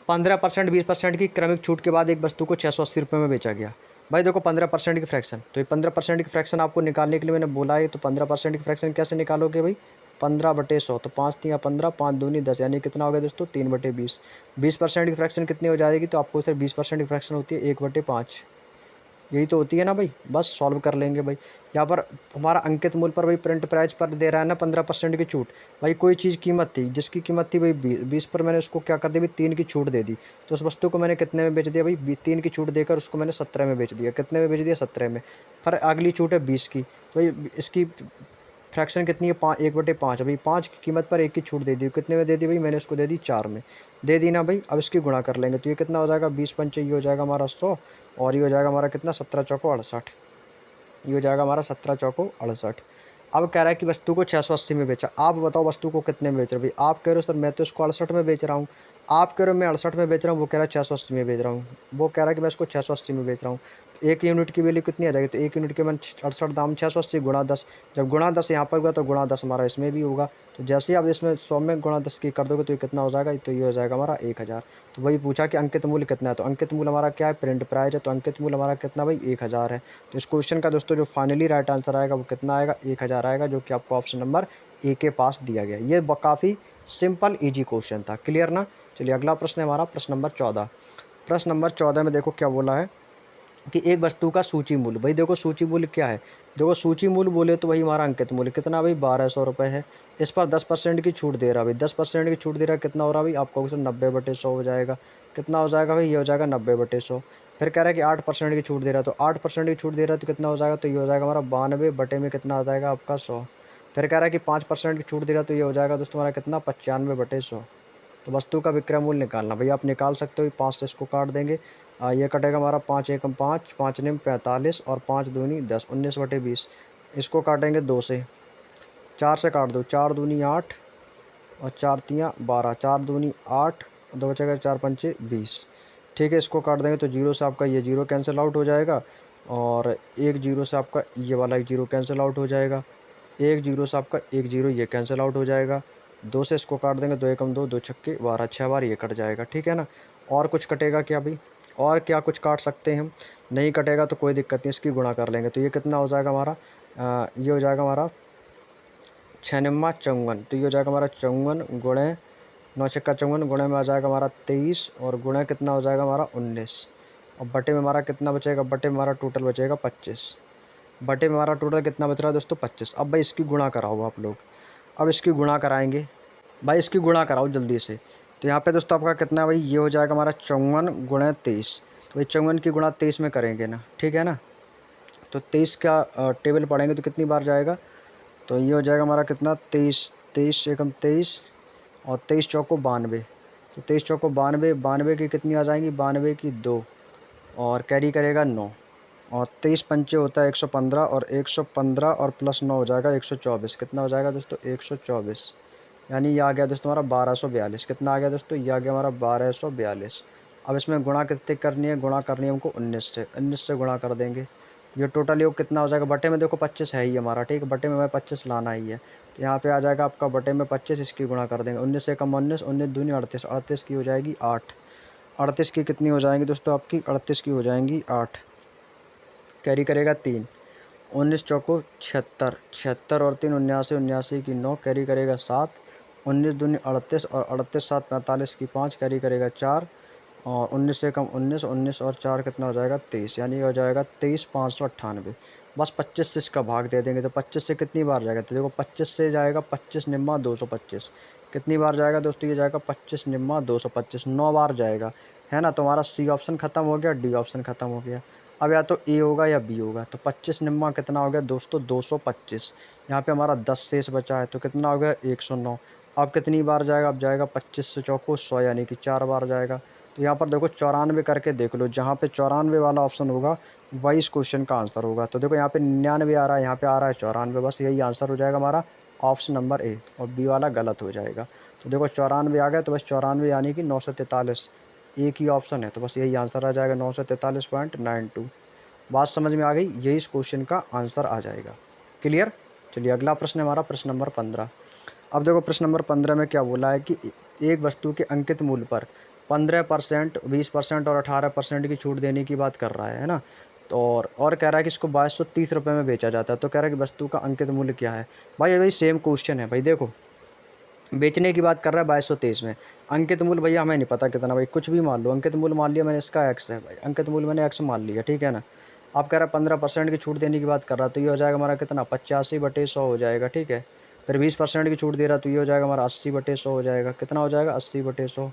[SPEAKER 1] 15% 20% की क्रमिक छूट के बाद एक वस्तु को 680 रुपये में बेचा गया। भाई देखो 15% की फ्रैक्शन, तो ये 15% की फ्रैक्शन आपको निकालने के लिए मैंने बोला है। तो 15% की फ्रैक्शन कैसे निकालोगे भाई, 15/100, तो 5 3 15, 5 दूनी 10, यानी कितना हो गया दोस्तों 3/20। 20% की फ्रैक्शन कितनी हो जाएगी, तो आपको सिर्फ 20% की फ्रैक्शन होती है 1/5, यही तो होती है ना भाई। बस सॉल्व कर लेंगे भाई। यहाँ पर हमारा अंकित मूल्य पर भाई प्रिंट प्राइस पर दे रहा है ना 15% की छूट। भाई कोई चीज़ कीमत थी, जिसकी कीमत थी भाई 20 पर, मैंने उसको क्या कर दिया भाई 3 की छूट दे दी। तो उस वस्तु को मैंमैंने कितने में बेच दिया भाई, 3 की छूट देकर उसको मैंने 17 में बेच दिया। कितने में बेच दिया, 17 में। पर अगली छूट है 20 की, तो भाई इसकी फ्रैक्शन कितनी है 1/5। अभी 5 की कीमत पर 1 की छूट दे दी। कितने में दे दी भाई, मैंने उसको दे दी 4 में, दे दी ना भाई। अब इसकी गुणा कर लेंगे तो ये कितना हो जाएगा 20×5, ये हो जाएगा हमारा 100, और ये हो जाएगा हमारा कितना 17 चौको 68, ये हो जाएगा हमारा 17 चौको 68। अब कह रहा है कि वस्तु को 680 में बेचा। आप बताओ वस्तु को कितने में बेच रहे हो भाई। आप कह रहे हो सर मैं तो इसको 68 में बेच रहा हूँ, आप कह रहे हो मैं 68 में बेच रहा हूँ, वो कह रहा है 680 में बेच रहा हूँ, वो कह रहा है कि मैं इसको 680 में बेच रहा हूँ। तो 1 यूनिट की वैल्यू कितनी आ जाएगी, तो 1 यूनिट के मैंने 68 दाम 680 गुणा 10। जब गुणा 10 यहाँ पर हुआ तो गुणा 10 हमारा इसमें भी होगा। तो जैसे ही आप इसमें 100 में गुणा 10 की कर दोगे तो ये कितना हो जाएगा, तो ये हो जाएगा हमारा 1000। तो वही पूछा कि अंकित मूल्य कितना है, तो अंकित मूल्य हमारा क्या है, प्रिंट प्राइस है। तो अंकित मूल्य हमारा कितना भाई 1000 है। तो इस क्वेश्चन का दोस्तों जो फाइनली राइट आंसर आएगा वो कितना आएगा, 1000 आएगा, जो कि आपको ऑप्शन नंबर ए के पास दिया गया। ये काफ़ी सिंपल इजी क्वेश्चन था, क्लियर ना। चलिए अगला प्रश्न है हमारा प्रश्न नंबर 14। प्रश्न नंबर 14 में देखो क्या बोला है कि एक वस्तु का सूची मूल्य। भाई देखो सूची मूल्य क्या है, देखो सूची मूल्य बोले तो वही हमारा अंकित मूल्य कितना भाई 1200 रुपये है। इस पर 10% की छूट दे रहा भाई, 10% की छूट दे रहा है, कितना हो रहा भाई आपका क्वेश्चन 90/100 हो जाएगा। कितना हो जाएगा भाई, ये हो जाएगा 90/100। फिर कह रहा है कि 8% की छूट दे रहा है, तो 8% की छूट दे रहा है तो कितना हो जाएगा, तो ये हो जाएगा हमारा 92 में कितना आ जाएगा आपका 100। फिर कह रहा है कि 5% की छूट दे रहा है, तो ये हो जाएगा दोस्तों हमारा कितना 95/100। तो वस्तु का विक्रय मूल्य निकालना भैया आप निकाल सकते हो, 5 से इसको काट देंगे। ये कटेगा हमारा 5 एकम 5, 5 निम 45, और 5 दूनी 10, 19/20। इसको काटेंगे 2 से, 4 से काट दो, 4 दूनी 8, और 4 तियाँ 12, 4 दूनी 8, 2 बचेगा 4 पंचे 20। ठीक है, इसको काट देंगे तो जीरो से आपका ये जीरो कैंसिल आउट हो जाएगा, और एक जीरो से आपका ये वाला एक जीरो कैंसिल आउट हो जाएगा, एक जीरो से आपका एक जीरो ये कैंसिल आउट हो जाएगा। 2 से इसको काट देंगे, 2 एकम 2, 2 छक्के 12, 6 बार ये कट जाएगा, ठीक है ना। और कुछ कटेगा क्या भाई, और क्या कुछ काट सकते हैं हम, नहीं कटेगा तो कोई दिक्कत नहीं, इसकी गुणा कर लेंगे। तो ये कितना हो जाएगा हमारा, ये हो जाएगा हमारा 6 निम्मा 54, तो ये हो जाएगा हमारा 54 गुणे 9 छक्का 54, गुणे में आ जाएगा हमारा 23, और गुणे कितना हो जाएगा हमारा 19, और बटे में हमारा कितना बचेगा, बटे में हमारा टोटल बचेगा 25, बटे में हमारा टोटल कितना बच रहा है दोस्तों 25। अब भाई इसकी गुणा कराओ आप लोग, अब इसकी गुणा कराएंगे भाई, इसकी गुणा कराओ जल्दी से। तो यहाँ पे दोस्तों आपका कितना है भाई, ये हो जाएगा हमारा 54 गुणे 23। तो भाई 54 की गुणा 23 में करेंगे ना, ठीक है ना। तो 23 का टेबल पढ़ेंगे तो कितनी बार जाएगा, तो ये हो जाएगा हमारा कितना 23, 23 एकम 23, और 23 चौको 92, तो 23 चौको 92, 92 की कितनी आ जाएंगी, 92 की 2, और कैरी करेगा 9, और 23 पंचे होता है 115, और 115 और प्लस 9 हो जाएगा 124। कितना हो जाएगा दोस्तों 124, यानी ये आ गया दोस्तों हमारा 1242। कितना आ गया दोस्तों, ये आ गया हमारा 1242। अब इसमें गुणा कितने करनी है, गुणा करनी है हमको 19 से, 19 से गुणा कर देंगे। ये टोटल योग कितना हो जाएगा, बटे में देखो 25 है ही हमारा, ठीक है, बटे में हमें 25 लाना ही है। तो यहाँ पे आ जाएगा आपका बटे में 25, इसकी गुणा कर देंगे 19 से कम 19, 19 दूनी 38, 38 की हो जाएगी 8, 38 की कितनी हो जाएंगी दोस्तों आपकी, 38 की हो जाएंगी 8, कैरी करेगा 3, 19 चौको 76, 76 और 3 79, 79 की 9, कैरी करेगा 7, 19 दूनी 38, और 38 7 45 की 5, कैरी करेगा 4, और 19 से कम 19, 19 और 4 कितना हो जाएगा 23, यानी हो जाएगा 23,598। बस 25 से इसका भाग दे देंगे। तो 25 से कितनी बार जाएगा, तो देखो 25 से जाएगा 25 निम्मा 225। कितनी बार जाएगा दोस्तों, ये जाएगा 25 निम्मा 225, 9 बार जाएगा, है ना। तो हमारा सी ऑप्शन ख़त्म हो गया, डी ऑप्शन ख़त्म हो गया। अब या तो ए होगा या बी होगा। तो 25 निम्मा कितना हो गया दोस्तों, 225। यहाँ पे हमारा 10 शेष बचा है, तो कितना हो गया 109। अब कितनी बार जाएगा, अब जाएगा 25 से चौको 100, यानी कि 4 बार जाएगा। तो यहाँ पर देखो 94 करके देख लो, जहाँ पे 94 वाला ऑप्शन होगा वही इस क्वेश्चन का आंसर होगा। तो देखो यहाँ पे 99 आ रहा है, यहाँ पे आ रहा है 94, बस यही आंसर हो जाएगा हमारा ऑप्शन नंबर ए, और बी वाला गलत हो जाएगा। तो देखो 94 आ गया, तो बस 94 यानी कि 943 एक ही ऑप्शन है, तो बस यही आंसर आ जाएगा 943.92। बात समझ में आ गई, यही इस क्वेश्चन का आंसर आ जाएगा। क्लियर। चलिए अगला प्रश्न है हमारा प्रश्न नंबर 15। अब देखो प्रश्न नंबर 15 में क्या बोला है कि एक वस्तु के अंकित मूल्य पर 15%, 20% और 18% की छूट देने की बात कर रहा है ना। तो और कह रहा है कि इसको 2230 रुपये में बेचा जाता है। तो कह रहा है कि वस्तु का अंकित मूल्य क्या है। भाई सेम क्वेश्चन है भाई, देखो बेचने की बात कर रहा है 2223 में। अंकित मूल्य भैया हमें नहीं पता कितना, भाई कुछ भी मान लो। अंकित मूल्य मान लिया मैंने, इसका एक्स है भाई, अंकित मूल्य मैंने एक्स मान लिया, ठीक है ना। आप कह रहा है 15% की छूट देने की बात कर रहा है, तो ये हो जाएगा हमारा कितना 85/100 हो जाएगा, ठीक है। फिर 20% की छूट दे रहा, तो ये हो जाएगा हमारा 80/100 हो जाएगा। कितना हो जाएगा 80/100।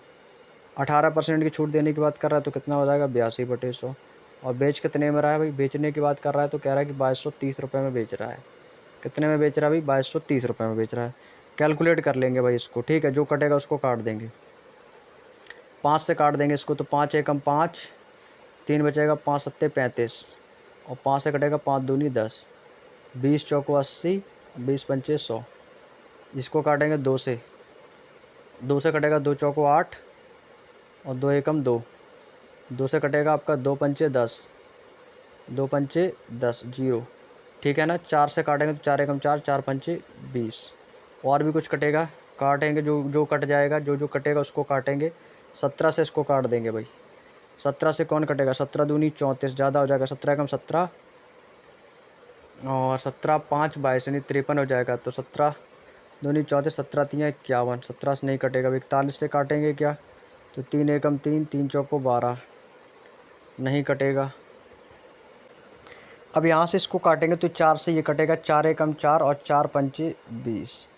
[SPEAKER 1] 18% की छूट देने की बात कर रहा है, तो कितना हो जाएगा 82/100। और बेच कितने में रहा है भाई, बेचने की बात कर रहा है, तो कह रहा है कि 2230 रुपये में बेच रहा है। कितने में बेच रहा है भाई, 2230 रुपये में बेच रहा है। कैलकुलेट कर लेंगे भाई इसको, ठीक है। जो कटेगा उसको काट देंगे, 5 से काट देंगे इसको। तो 5 एकम 5, 3 बचेगा, 5 सत्ते 35, और 5 से कटेगा 5 दूनी 10, 20 चौको 80, 20 पंचे 100। इसको काटेंगे 2 से, 2 से कटेगा 2 चौको 8, और 2 एकम 2, 2 से कटेगा आपका 2 पंचे 10, 2 पंचे 10 जीरो, ठीक है ना। 4 से काटेंगे तो 4 एकम 4, 4 पंचे 20। और भी कुछ कटेगा, काटेंगे, जो जो कट जाएगा, जो जो कटेगा उसको काटेंगे। 17 से इसको काट देंगे भाई, 17 से कौन कटेगा, 17 दूनी 34, ज़्यादा हो जाएगा, 17 एकम 17, और 17 5 22 यानी 53 हो जाएगा। तो 17 दूनी 34, 17 3 51, 17 से नहीं कटेगा। 41 से काटेंगे क्या, तो 3 एकम 3, 3 चौको 12, नहीं कटेगा। अब यहाँ से इसको काटेंगे तो 4 से ये कटेगा, 4 एकम 4, और 4 पंचे 20,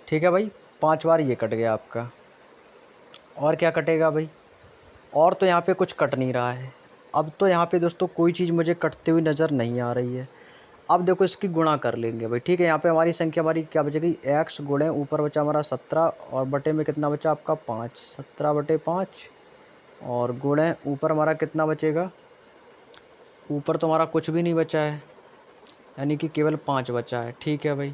[SPEAKER 1] ठीक है भाई। 5 बार ये कट गया आपका। और क्या कटेगा भाई, और तो यहाँ पे कुछ कट नहीं रहा है। अब तो यहाँ पे दोस्तों कोई चीज़ मुझे कटती हुई नज़र नहीं आ रही है। अब देखो इसकी गुणा कर लेंगे भाई, ठीक है। यहाँ पे हमारी संख्या हमारी क्या बचेगी, x गुणे ऊपर बचा हमारा 17, और बटे में कितना बचा आपका 5, 17/5, और गुणे ऊपर हमारा कितना बचेगा, ऊपर तो हमारा कुछ भी नहीं बचा है, यानी कि केवल 5 बचा है, ठीक है भाई।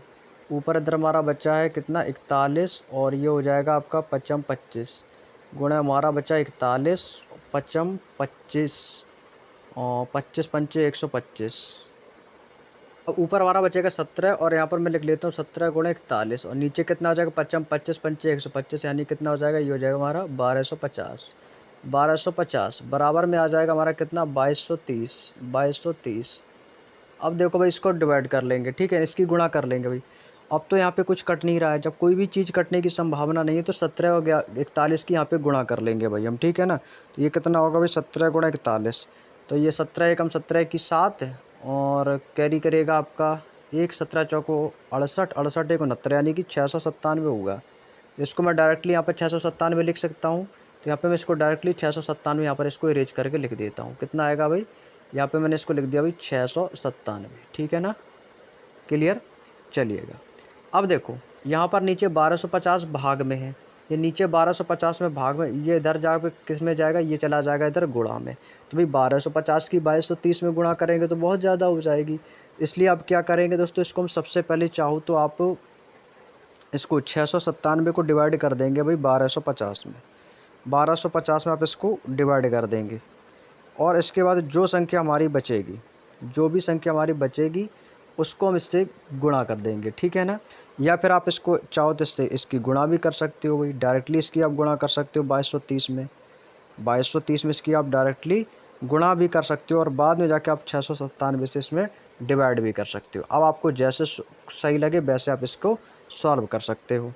[SPEAKER 1] ऊपर इधर हमारा बचा है कितना 41, और ये हो जाएगा आपका 55/25, गुणा हमारा बचा 41, 55/25, और 25 पंचे 125। अब ऊपर हमारा बचेगा 17, और यहाँ पर मैं लिख लेता हूँ 17 गुणे 41, और नीचे कितना हो जाएगा 55, 25 पंचे 125, यानी कितना हो जाएगा, ये हो जाएगा हमारा 1250। 1250 बराबर में आ जाएगा हमारा कितना 2230, 2230। अब देखो भाई इसको डिवाइड कर लेंगे, ठीक है, इसकी गुणा कर लेंगे भाई। अब तो यहाँ पे कुछ कट नहीं रहा है, जब कोई भी चीज़ कटने की संभावना नहीं है तो 17 और 41 की यहाँ पे गुणा कर लेंगे भाई हम, ठीक है ना। तो ये कितना होगा भाई 17 गुणा 41, तो ये 17 एकम 17 की 7, और कैरी करेगा आपका एक, 17 चौको 68, 68 एक 69, यानी कि 697 होगा। तो इसको मैं डायरेक्टली यहाँ पर 697 लिख सकता हूँ। तो यहाँ पे मैं इसको डायरेक्टली 697 यहाँ पर इसको इरेज करके लिख देता हूँ। कितना आएगा भाई, यहाँ पे मैंने इसको लिख दिया भाई 697, ठीक है ना। क्लियर। चलिएगा अब देखो यहाँ पर नीचे 1250 भाग में है, ये नीचे 1250 में भाग में, ये इधर जाकर किस में जाएगा, ये चला जाएगा इधर गुणा में। तो भाई 1250 की 2230 में गुणा करेंगे तो बहुत ज़्यादा हो जाएगी। इसलिए अब क्या करेंगे दोस्तों, इसको हम सबसे पहले चाहो तो आप इसको 697 को डिवाइड कर देंगे भाई 1250 में। 1250 में आप इसको डिवाइड कर देंगे, और इसके बाद जो संख्या हमारी बचेगी, जो भी संख्या हमारी बचेगी उसको हम इससे गुणा कर देंगे, ठीक है ना। या फिर आप इसको चाहो तो इससे इसकी गुणा भी कर सकते हो भाई, डायरेक्टली इसकी आप गुणा कर सकते हो 2230 में। 2230 में इसकी आप डायरेक्टली गुणा भी कर सकते हो, और बाद में जाके आप 697 से इसमें डिवाइड भी कर सकते हो। अब आपको जैसे सही लगे वैसे आप इसको सॉल्व कर सकते हो,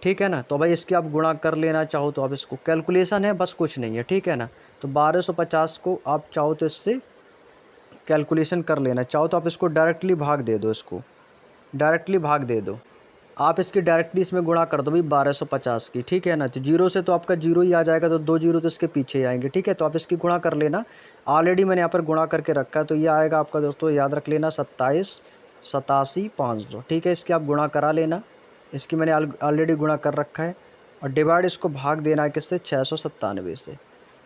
[SPEAKER 1] ठीक है ना। तो भाई इसकी आप गुणा कर लेना चाहो तो आप इसको, कैलकुलेशन है बस, कुछ नहीं है, ठीक है ना। तो 1250 को आप चाहो तो इससे कैलकुलेशन कर लेना। चाहो तो आप इसको डायरेक्टली भाग दे दो, इसको डायरेक्टली भाग दे दो। आप इसकी डायरेक्टली इसमें गुणा कर दो भाई 1250 की, ठीक है ना। तो जीरो से तो आपका जीरो ही आ जाएगा, तो 2 जीरो तो इसके पीछे ही आएंगे, ठीक है। तो आप इसकी गुणा कर लेना, ऑलरेडी मैंने यहाँ पर गुणा करके रखा है। तो ये आएगा आपका दोस्तों, याद रख लेना 27 87 500, ठीक है। इसकी आप गुणा करा लेना, इसकी मैंने ऑलरेडी गुणा कर रखा है। और डिवाइड इसको भाग देना है किससे, 697 से।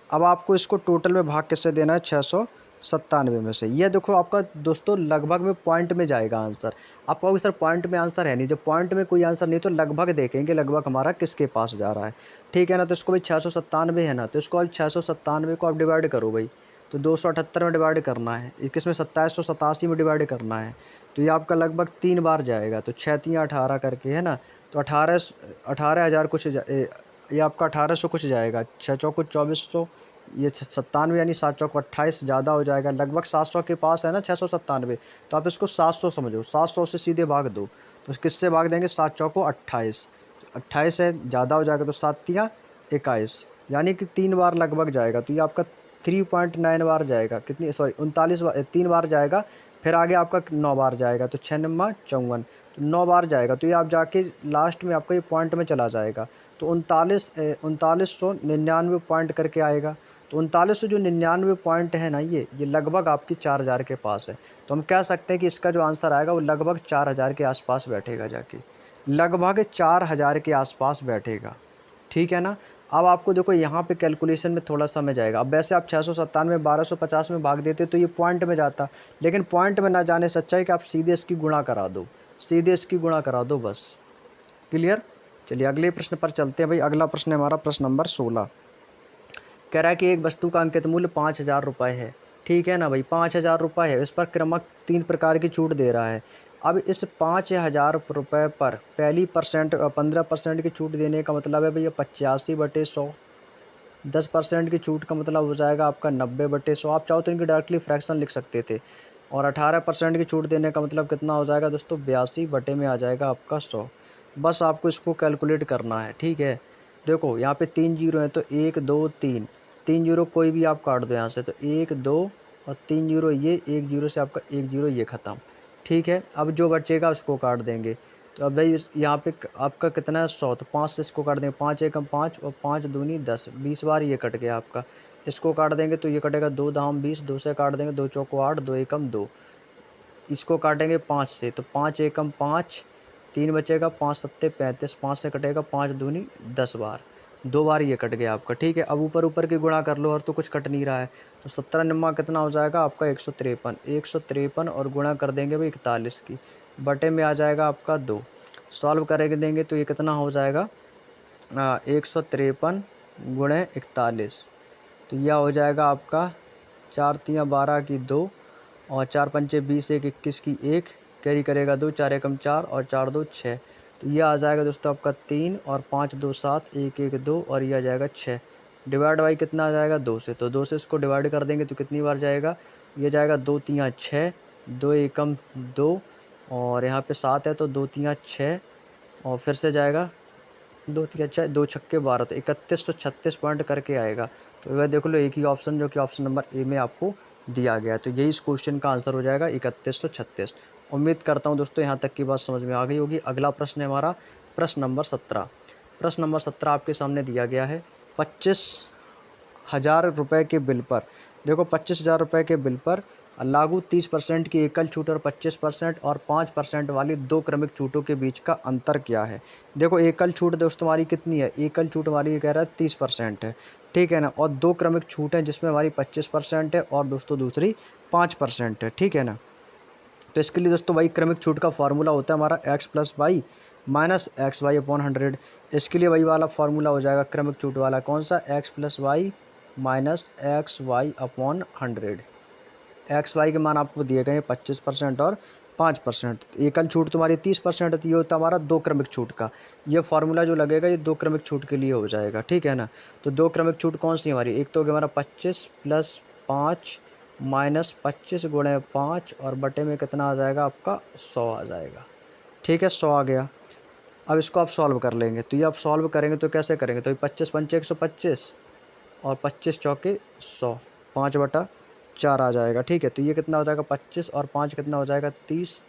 [SPEAKER 1] अब आपको इसको टोटल में भाग किससे देना है, 697 में से। ये देखो आपका दोस्तों लगभग में पॉइंट में जाएगा आंसर। आप कहोगे सर पॉइंट में आंसर है नहीं, जब पॉइंट में कोई आंसर नहीं तो लगभग देखेंगे, लगभग हमारा किसके पास जा रहा है, ठीक है ना। तो इसको भाई 697 है ना, तो इसको अब 697 को आप डिवाइड करो भाई। तो 278 में डिवाइड करना है, किस में 2787 में डिवाइड करना है। तो ये आपका लगभग 3 बार जाएगा, तो 6 3 18 करके है ना। तो 18,000 कुछ ये आपका 1800 कुछ जाएगा, 6 चौको 2400, ये 97 यानी 7 चौक 28 ज़्यादा हो जाएगा, लगभग 700 के पास है ना 697। तो आप इसको 700 समझो, 700 से सीधे भाग दो। तो किससे भाग देंगे, 7 चौको 28, 28 है ज़्यादा हो जाएगा, तो 7 तिया 21, यानी कि 3 बार लगभग जाएगा। तो ये आपका 3.9 बार जाएगा, कितनी सॉरी 39 बार, 3 बार जाएगा। फिर आगे आपका 9 बार जाएगा, तो 6 9 54, तो 9 बार जाएगा। तो ये आप जाके लास्ट में आपका ये पॉइंट में चला जाएगा, तो 39,99 पॉइंट करके आएगा। तो 3999 पॉइंट है ना, ये लगभग आपकी 4000 के पास है। तो हम कह सकते हैं कि इसका जो आंसर आएगा वो लगभग 4000 के आसपास बैठेगा, जाके लगभग 4000 के आसपास बैठेगा, ठीक है ना। अब आपको देखो यहाँ पे कैलकुलेशन में थोड़ा समय जाएगा। अब वैसे आप 697 1250 में भाग देते तो ये पॉइंट में जाता, लेकिन पॉइंट में ना जाने से अच्छा है कि आप सीधे इसकी गुणा करा दो, सीधे इसकी गुणा करा दो बस। क्लियर। चलिए अगले प्रश्न पर चलते हैं भाई। अगला प्रश्न है हमारा प्रश्न नंबर 16। कह रहा है कि एक वस्तु का अंकित मूल्य 5,000 रुपये है, ठीक है ना भाई। 5,000 रुपये है, इस पर क्रमक 3 प्रकार की छूट दे रहा है। अब इस 5,000 रुपये पर पहली 15% की छूट देने का मतलब है भैया 85/100। 10% की छूट का मतलब हो जाएगा आपका 90/100। आप चाहो तो इनकी डायरेक्टली फ्रैक्शन लिख सकते थे। और 18% की छूट देने का मतलब कितना हो जाएगा दोस्तों, 82 में आ जाएगा आपका 100। बस आपको इसको कैलकुलेट करना है, ठीक है। देखो यहाँ पे 3 जीरो हैं, तो 1 2 3, 3 जीरो कोई भी आप काट दो यहाँ से, तो 1 2 और 3 जीरो ये, 1 जीरो से आपका 1 जीरो ये ख़त्म, ठीक है। अब जो बचेगा उसको काट देंगे। तो अब भाई यहाँ पे आपका कितना है 100, तो 5 से इसको काट देंगे, 5 एकम 5 और 5 दूनी 10, 20 बार ये कट गया आपका। इसको काट देंगे तो ये कटेगा 2 धाम 20, 2 से काट देंगे 2 चौको 8, 2 एकम 2। इसको काटेंगे 5 से, तो 5 एकम 5, 3 बचेगा, 5 सत्ते 35, 5 से कटेगा 5 दूनी 10 बार, 2 बार ये कट गया आपका, ठीक है। अब ऊपर ऊपर की गुणा कर लो, और तो कुछ कट नहीं रहा है। तो 17 निम्मा कितना हो जाएगा आपका 153, 153 और गुणा कर देंगे भाई 41 की, बटे में आ जाएगा आपका 2। सॉल्व करेंगे देंगे तो ये कितना हो जाएगा 153 गुणे 41, तो यह हो जाएगा आपका 4 तिया 12 की 2 और 4 पंचे 20, 1 21 की 1, कैरी करेगा 2, 4 एकम 4 और 4 2 6। तो यह आ जाएगा दोस्तों आपका 3 और 5 2 7, 1 1 2 और यह आ जाएगा 6। डिवाइड बाई कितना आ जाएगा 2 से, तो 2 से इसको डिवाइड कर देंगे तो कितनी बार जाएगा, ये जाएगा 2 तिया 6, 2 एकम 2 और यहाँ पे 7 है, तो 2 तिया 6 और फिर से जाएगा 2 तिया 6, 2 छक्के 12, तो 3136 पॉइंट करके आएगा। तो वह देख लो एक ही ऑप्शन जो कि ऑप्शन नंबर ए में आपको दिया गया है। तो यही इस क्वेश्चन का आंसर हो जाएगा 3136। उम्मीद करता हूँ दोस्तों यहाँ तक की बात समझ में आ गई होगी। अगला प्रश्न है हमारा प्रश्न नंबर 17। प्रश्न नंबर 17 आपके सामने दिया गया है 25,000 रुपये के बिल पर। देखो 25,000 रुपये के बिल पर लागू 30% की एकल छूट और 25% और 5% वाली 2 क्रमिक छूटों के बीच का अंतर क्या है। देखो एकल छूट दोस्तों हमारी कितनी है, एकल छूट हमारी ये कह रहा है 30% है, ठीक है ना। और 2 क्रमिक छूट है जिसमें हमारी 25% है और दोस्तों दूसरी 5% है, ठीक है ना। तो इसके लिए दोस्तों वही क्रमिक छूट का फार्मूला होता है हमारा x plus Y minus X Y upon 100। इसके लिए वही वाला फार्मूला हो जाएगा क्रमिक छूट वाला, कौन सा, x plus Y minus X Y upon 100। X Y के मान आपको दिए गए हैं 25% और 5%। एकल छूट तुम्हारी 30% है, तो ये होता है हमारा 2 क्रमिक छूट का। ये फार्मूला जो लगेगा ये 2 क्रमिक छूट के लिए हो जाएगा, ठीक है ना। तो 2 क्रमिक छूट कौन सी हमारी, एक तो हो गया हमारा 25 प्लस 5 माइनस 25 गुणे 5 और बटे में कितना आ जाएगा आपका 100 आ जाएगा, ठीक है। 100 आ गया। अब इसको आप सॉल्व कर लेंगे, तो ये आप सॉल्व करेंगे तो कैसे करेंगे, तो 25 पंचे 125 और 25 चौके 100, 5/100 4 आ जाएगा। ठीक है, तो ये कितना हो जाएगा 25 और 5 कितना हो जाएगा 30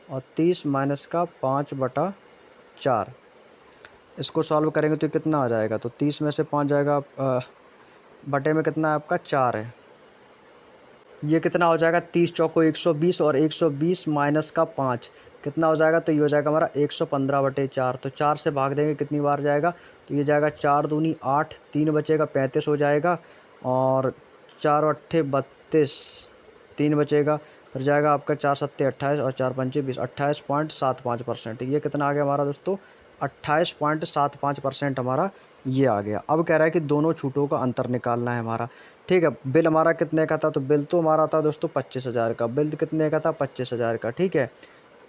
[SPEAKER 1] और 30 माइनस का 5/4। इसको सॉल्व करेंगे तो कितना आ जाएगा, तो 30 में से 5 जाएगा बटे में कितना है आपका 4 है। ये कितना हो जाएगा 30 चौको 120 और 120 माइनस का 5 कितना हो जाएगा, तो ये हो जाएगा हमारा 115/4। तो 4 से भाग देंगे कितनी बार जाएगा, तो ये जाएगा 4 दूनी 8, 3 बचेगा 35 हो जाएगा और 4 अट्ठे 32, 3 बचेगा, फिर जाएगा आपका 4 सत्ते 28 और 4 पंचे 20, 28.75%। ये कितना आ गया हमारा दोस्तों 28.75% हमारा ये आ गया। अब कह रहा है कि दोनों छूटों का अंतर निकालना है हमारा। ठीक है, बिल हमारा कितने का था, तो बिल तो हमारा था दोस्तों 25,000 का। बिल कितने का था 25,000 का। ठीक है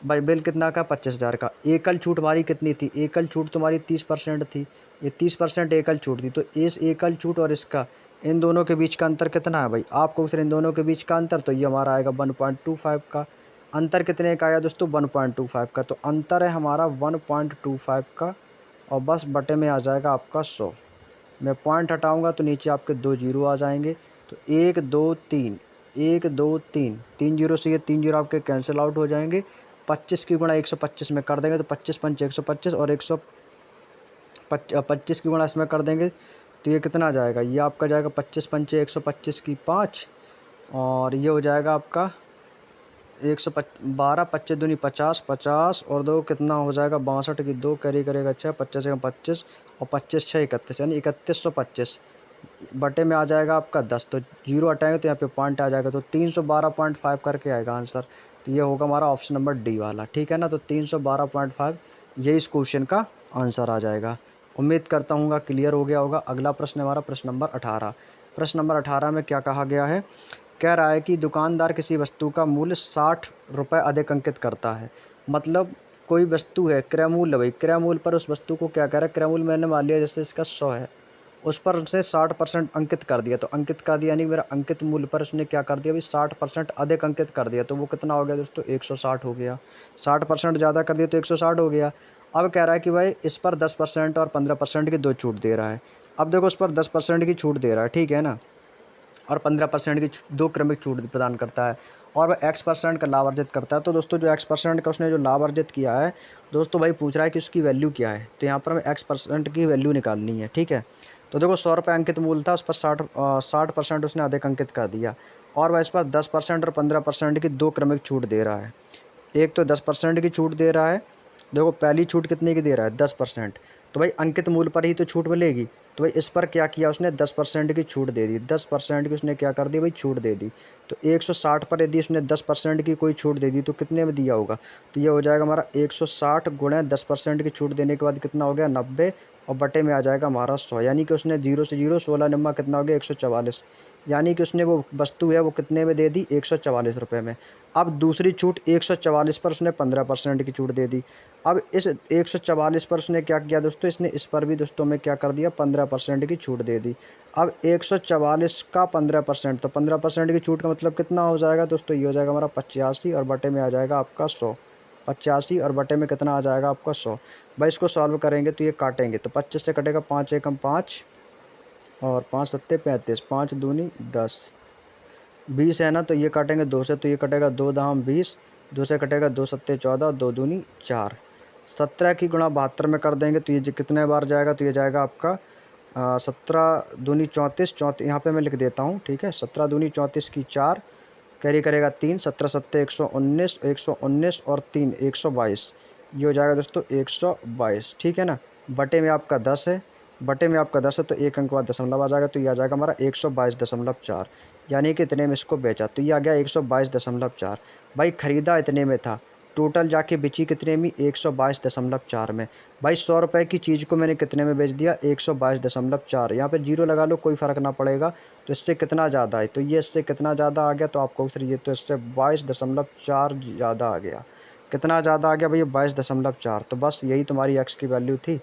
[SPEAKER 1] भाई, बिल कितना का 25,000 का। एकल छूट हमारी कितनी थी, एकल छूट तुम्हारी 30% थी, ये 30% एकल छूट थी। तो इस एकल छूट और इसका इन दोनों के बीच का अंतर कितना है भाई, आपको फिर इन दोनों के बीच का अंतर, तो ये हमारा आएगा 1.25 का। अंतर कितने का आया दोस्तों 1.25 का, तो अंतर है हमारा 1.25 का और बस बटे में आ जाएगा आपका 100। मैं पॉइंट हटाऊंगा तो नीचे आपके 2 जीरो आ जाएंगे, तो 1 2 3, 1 2 3, 3 जीरो से ये 3 जीरो आपके कैंसिल आउट हो जाएंगे। 25 की गुणा 125 में कर देंगे तो 25 पंच 125 और 125 की गुणा इसमें कर देंगे तो ये कितना आ जाएगा, ये आपका जाएगा 25 पंचे 125 की 5 और ये हो जाएगा आपका 112, 25 दूनी 50, 50 और 2 कितना हो जाएगा 62 की 2 कैरी करेगा 6, 25 का 25 और 25 6 31 यानी 3125 बटे में आ जाएगा आपका 10। तो जीरो हटाएंगे तो यहाँ पे पॉइंट आ जाएगा, तो 312.5 करके आएगा आंसर। तो ये होगा हमारा ऑप्शन नंबर डी वाला। ठीक है ना, तो 312.5 ये इस क्वेश्चन का आंसर आ जाएगा। उम्मीद करता हूँ क्लियर हो गया होगा। अगला प्रश्न हमारा प्रश्न नंबर 18। प्रश्न नंबर 18 में क्या कहा गया है, कह रहा है कि दुकानदार किसी वस्तु का मूल्य 60 रुपये अधिक अंकित करता है। मतलब कोई वस्तु है क्रय मूल्य, भाई क्रय मूल्य पर उस वस्तु को क्या कह रहा है, क्रय मूल्य मैंने मान लिया जैसे इसका 100 है, उस पर उसने 60% अंकित कर दिया। तो अंकित कर दिया यानी मेरा अंकित मूल्य पर उसने क्या कर दिया भाई 60% अधिक अंकित कर दिया। तो वो कितना हो गया दोस्तों 160 हो गया। 60% ज़्यादा कर दिया तो 160 हो गया। अब कह रहा है कि भाई इस पर 10% और 15% की दो छूट दे रहा है। अब देखो उस पर 10% की छूट दे रहा है, ठीक है ना, और 15% की दो क्रमिक छूट प्रदान करता है और वह X% का लाभ अर्जित करता है। तो दोस्तों जो X% का उसने जो लाभ अर्जित किया है दोस्तों, भाई पूछ रहा है कि उसकी वैल्यू क्या है। तो यहाँ पर हमें X% की वैल्यू निकालनी है। ठीक है, तो देखो 100 रुपये अंकित मूल्य था, उस पर 60% उसने अधिक अंकित कर दिया और वह इस पर 10% और 15% की दो क्रमिक छूट दे रहा है। एक तो 10% की छूट दे रहा है, देखो पहली छूट कितने की दे रहा है 10%, तो भाई अंकित मूल्य पर ही तो छूट मिलेगी। तो भाई इस पर क्या किया उसने 10% की छूट दे दी, 10% की उसने क्या कर दी भाई छूट दे दी। तो 160 पर यदि उसने 10% की कोई छूट दे दी तो कितने में दिया होगा, तो ये हो जाएगा हमारा 160 गुणे 10% की छूट देने के बाद कितना हो गया 90 और बटे में आ जाएगा हमारा 100। यानी कि उसने 0 से 0 16 नंबर कितना हो गया 144। यानी कि उसने वो वस्तु है वो कितने में दे दी 144 रुपये में। अब दूसरी छूट 144 पर उसने 15% की छूट दे दी। अब इस 144 पर उसने क्या किया दोस्तों, इसने इस पर भी दोस्तों में क्या कर दिया 15% की छूट दे दी। अब 144 का 15%, तो 15% की छूट का मतलब कितना हो जाएगा दोस्तों, ये हो जाएगा हमारा 85 और बटे में आ जाएगा आपका 100। 85 और बटे में कितना आ जाएगा आपका 100। भाई इसको सॉल्व करेंगे तो ये काटेंगे तो 25 से कटेगा 5 एकम 5 और 5 सत्ते 35, 5 दूनी 10, 20 है ना, तो ये काटेंगे 2 से तो ये कटेगा 2 दाम 20, 2 से कटेगा 2 सत्ते 14, 2 दूनी 4। 17 की गुणा 72 में कर देंगे तो ये कितने बार जाएगा, तो ये जाएगा आपका 17 दूनी 34, 34 यहाँ पे मैं लिख देता हूँ। ठीक है, 17 दूनी 34 की 4 कैरी करेगा 3, 17 सत्ते 119, 119 और 3 122, ये हो जाएगा दोस्तों 122। ठीक है ना, बटे में आपका 10 है, बटे में आपका 10 है तो एक अंक बाद दशमलव आ जाएगा, तो ये आ जाएगा हमारा 122.4। यानी कि इतने में इसको बेचा तो ये आ गया 122.4। भाई ख़रीदा इतने में था, टोटल जाके बेची कितने में 122.4 में। भाई 100 रुपये की चीज़ को मैंने कितने में बेच दिया 122.4। यहाँ पे जीरो लगा लो कोई फ़र्क ना पड़ेगा। तो इससे कितना ज़्यादा है, तो ये इससे कितना ज़्यादा आ गया, तो आपको सर ये तो इससे 22.4 ज़्यादा आ गया। कितना ज़्यादा आ गया भैया 22.4। तो बस यही तुम्हारी एक्स की वैल्यू थी,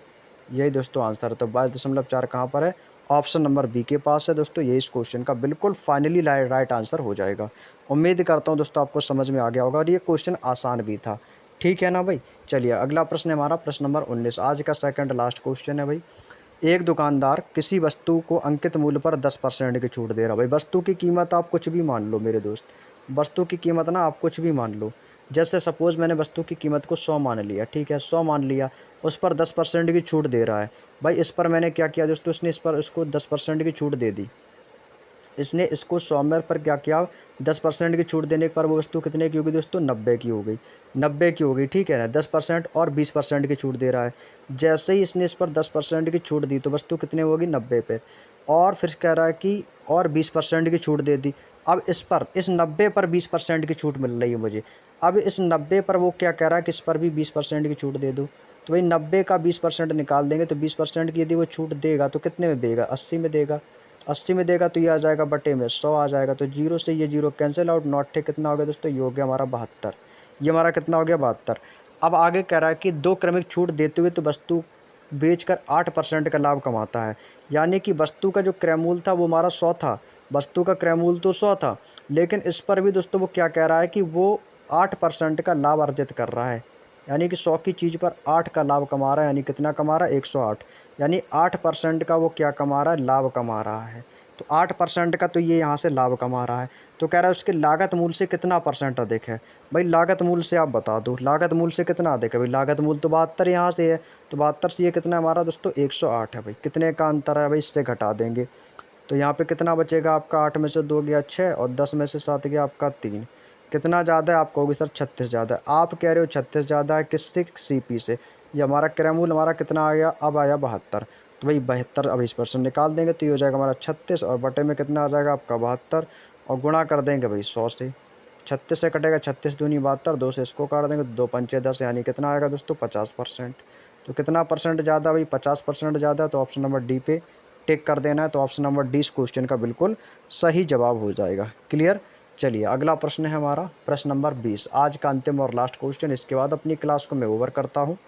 [SPEAKER 1] यही दोस्तों आंसर है। तो 22.4 कहाँ पर है, ऑप्शन नंबर बी के पास है दोस्तों। ये इस क्वेश्चन का बिल्कुल फाइनली राइट आंसर हो जाएगा। उम्मीद करता हूँ दोस्तों आपको समझ में आ गया होगा और ये क्वेश्चन आसान भी था। ठीक है ना भाई, चलिए अगला प्रश्न है हमारा प्रश्न नंबर 19, आज का सेकंड लास्ट क्वेश्चन है भाई। एक दुकानदार किसी वस्तु को अंकित मूल्य पर 10% की छूट दे रहा है। भाई वस्तु की कीमत आप कुछ भी मान लो मेरे दोस्त, वस्तु की कीमत ना आप कुछ भी मान लो। जैसे सपोज़ मैंने वस्तु की कीमत को 100 मान लिया, ठीक है, 100 मान लिया, उस पर 10% की छूट दे रहा है। भाई इस पर मैंने क्या किया दोस्तों, इसने इस पर उसको 10% की छूट दे दी। इसने इसको 100 में पर क्या किया, 10% की छूट देने पर वो वस्तु कितने की होगी दोस्तों, 90 की हो गई, 90 की हो गई, ठीक है ना। 10% और 20% की छूट दे रहा है। जैसे ही इसने इस पर 10% की छूट दी तो वस्तु कितने होगी, 90 पे। और फिर कह रहा है कि और 20% की छूट दे दी। अब इस पर, इस 90 पर 20% की छूट मिल रही है मुझे। अब इस 90 पर वो क्या कह रहा है कि इस पर भी 20% की छूट दे दूँ। तो भाई 90 का 20% निकाल देंगे तो 20% की यदि वो छूट देगा तो कितने में देगा, 80 में देगा। 80 में देगा तो ये आ जाएगा बटे में 100 आ जाएगा। तो जीरो से ये जीरो कैंसिल आउट, नॉट थे कितना हो गया दोस्तों, ये हो गया हमारा 72। ये हमारा कितना हो गया, 72। अब आगे कह रहा है कि 2 क्रमिक छूट देते हुए तो वस्तु बेचकर 8% का लाभ कमाता है। यानी कि वस्तु का जो क्रय मूल्य था वो हमारा 100 था, वस्तु का क्रय मूल्य तो 100 था, लेकिन इस पर भी दोस्तों वो क्या कह रहा है कि वो 8% का लाभ अर्जित कर रहा है। यानी कि 100 की चीज़ पर 8 का लाभ कमा रहा है, यानी कितना कमा रहा है, 108। यानी 8% का वो क्या कमा रहा है, लाभ कमा रहा है। तो 8% का तो ये यहाँ से लाभ कमा रहा है। तो कह रहा है उसके लागत मूल्य से कितना परसेंट अधिक है। भाई लागत मूल्य से आप बता दो, लागत मूल्य से कितना अधिक है। भाई लागत मूल्य तो 72 यहाँ से है, तो 72 से ये कितना है हमारा दोस्तों, 108 है। भाई कितने का अंतर है, भाई इससे घटा देंगे तो यहाँ पे कितना बचेगा आपका, 8 में से 2 गया 6 और 10 में से 7 गया आपका 3। कितना ज़्यादा है, आप कहोगे सर 36 ज़्यादा है। आप कह रहे हो 36 ज़्यादा है, किससे, सीपी से। ये हमारा क्रय मूल्य हमारा कितना आ गया, अब आया 72। तो भाई 72 अब इस परसेंट निकाल देंगे तो ये हो जाएगा हमारा 36 और बटे में कितना आ जाएगा आपका 72 और गुणा कर देंगे भाई 100 से। 36 से कटेगा, 36 दूनी 72, 2 से इसको काट देंगे तो 2 पंचे 10, यानी कितना आएगा दोस्तों, 50%। तो कितना परसेंट ज़्यादा, भाई 50% ज़्यादा। तो ऑप्शन नंबर डी पे टिक कर देना है। तो ऑप्शन नंबर डी इस क्वेश्चन का बिल्कुल सही जवाब हो जाएगा। क्लियर। चलिए अगला प्रश्न है हमारा प्रश्न नंबर 20, आज का अंतिम और लास्ट क्वेश्चन। इसके बाद अपनी क्लास को मैं ओवर करता हूँ।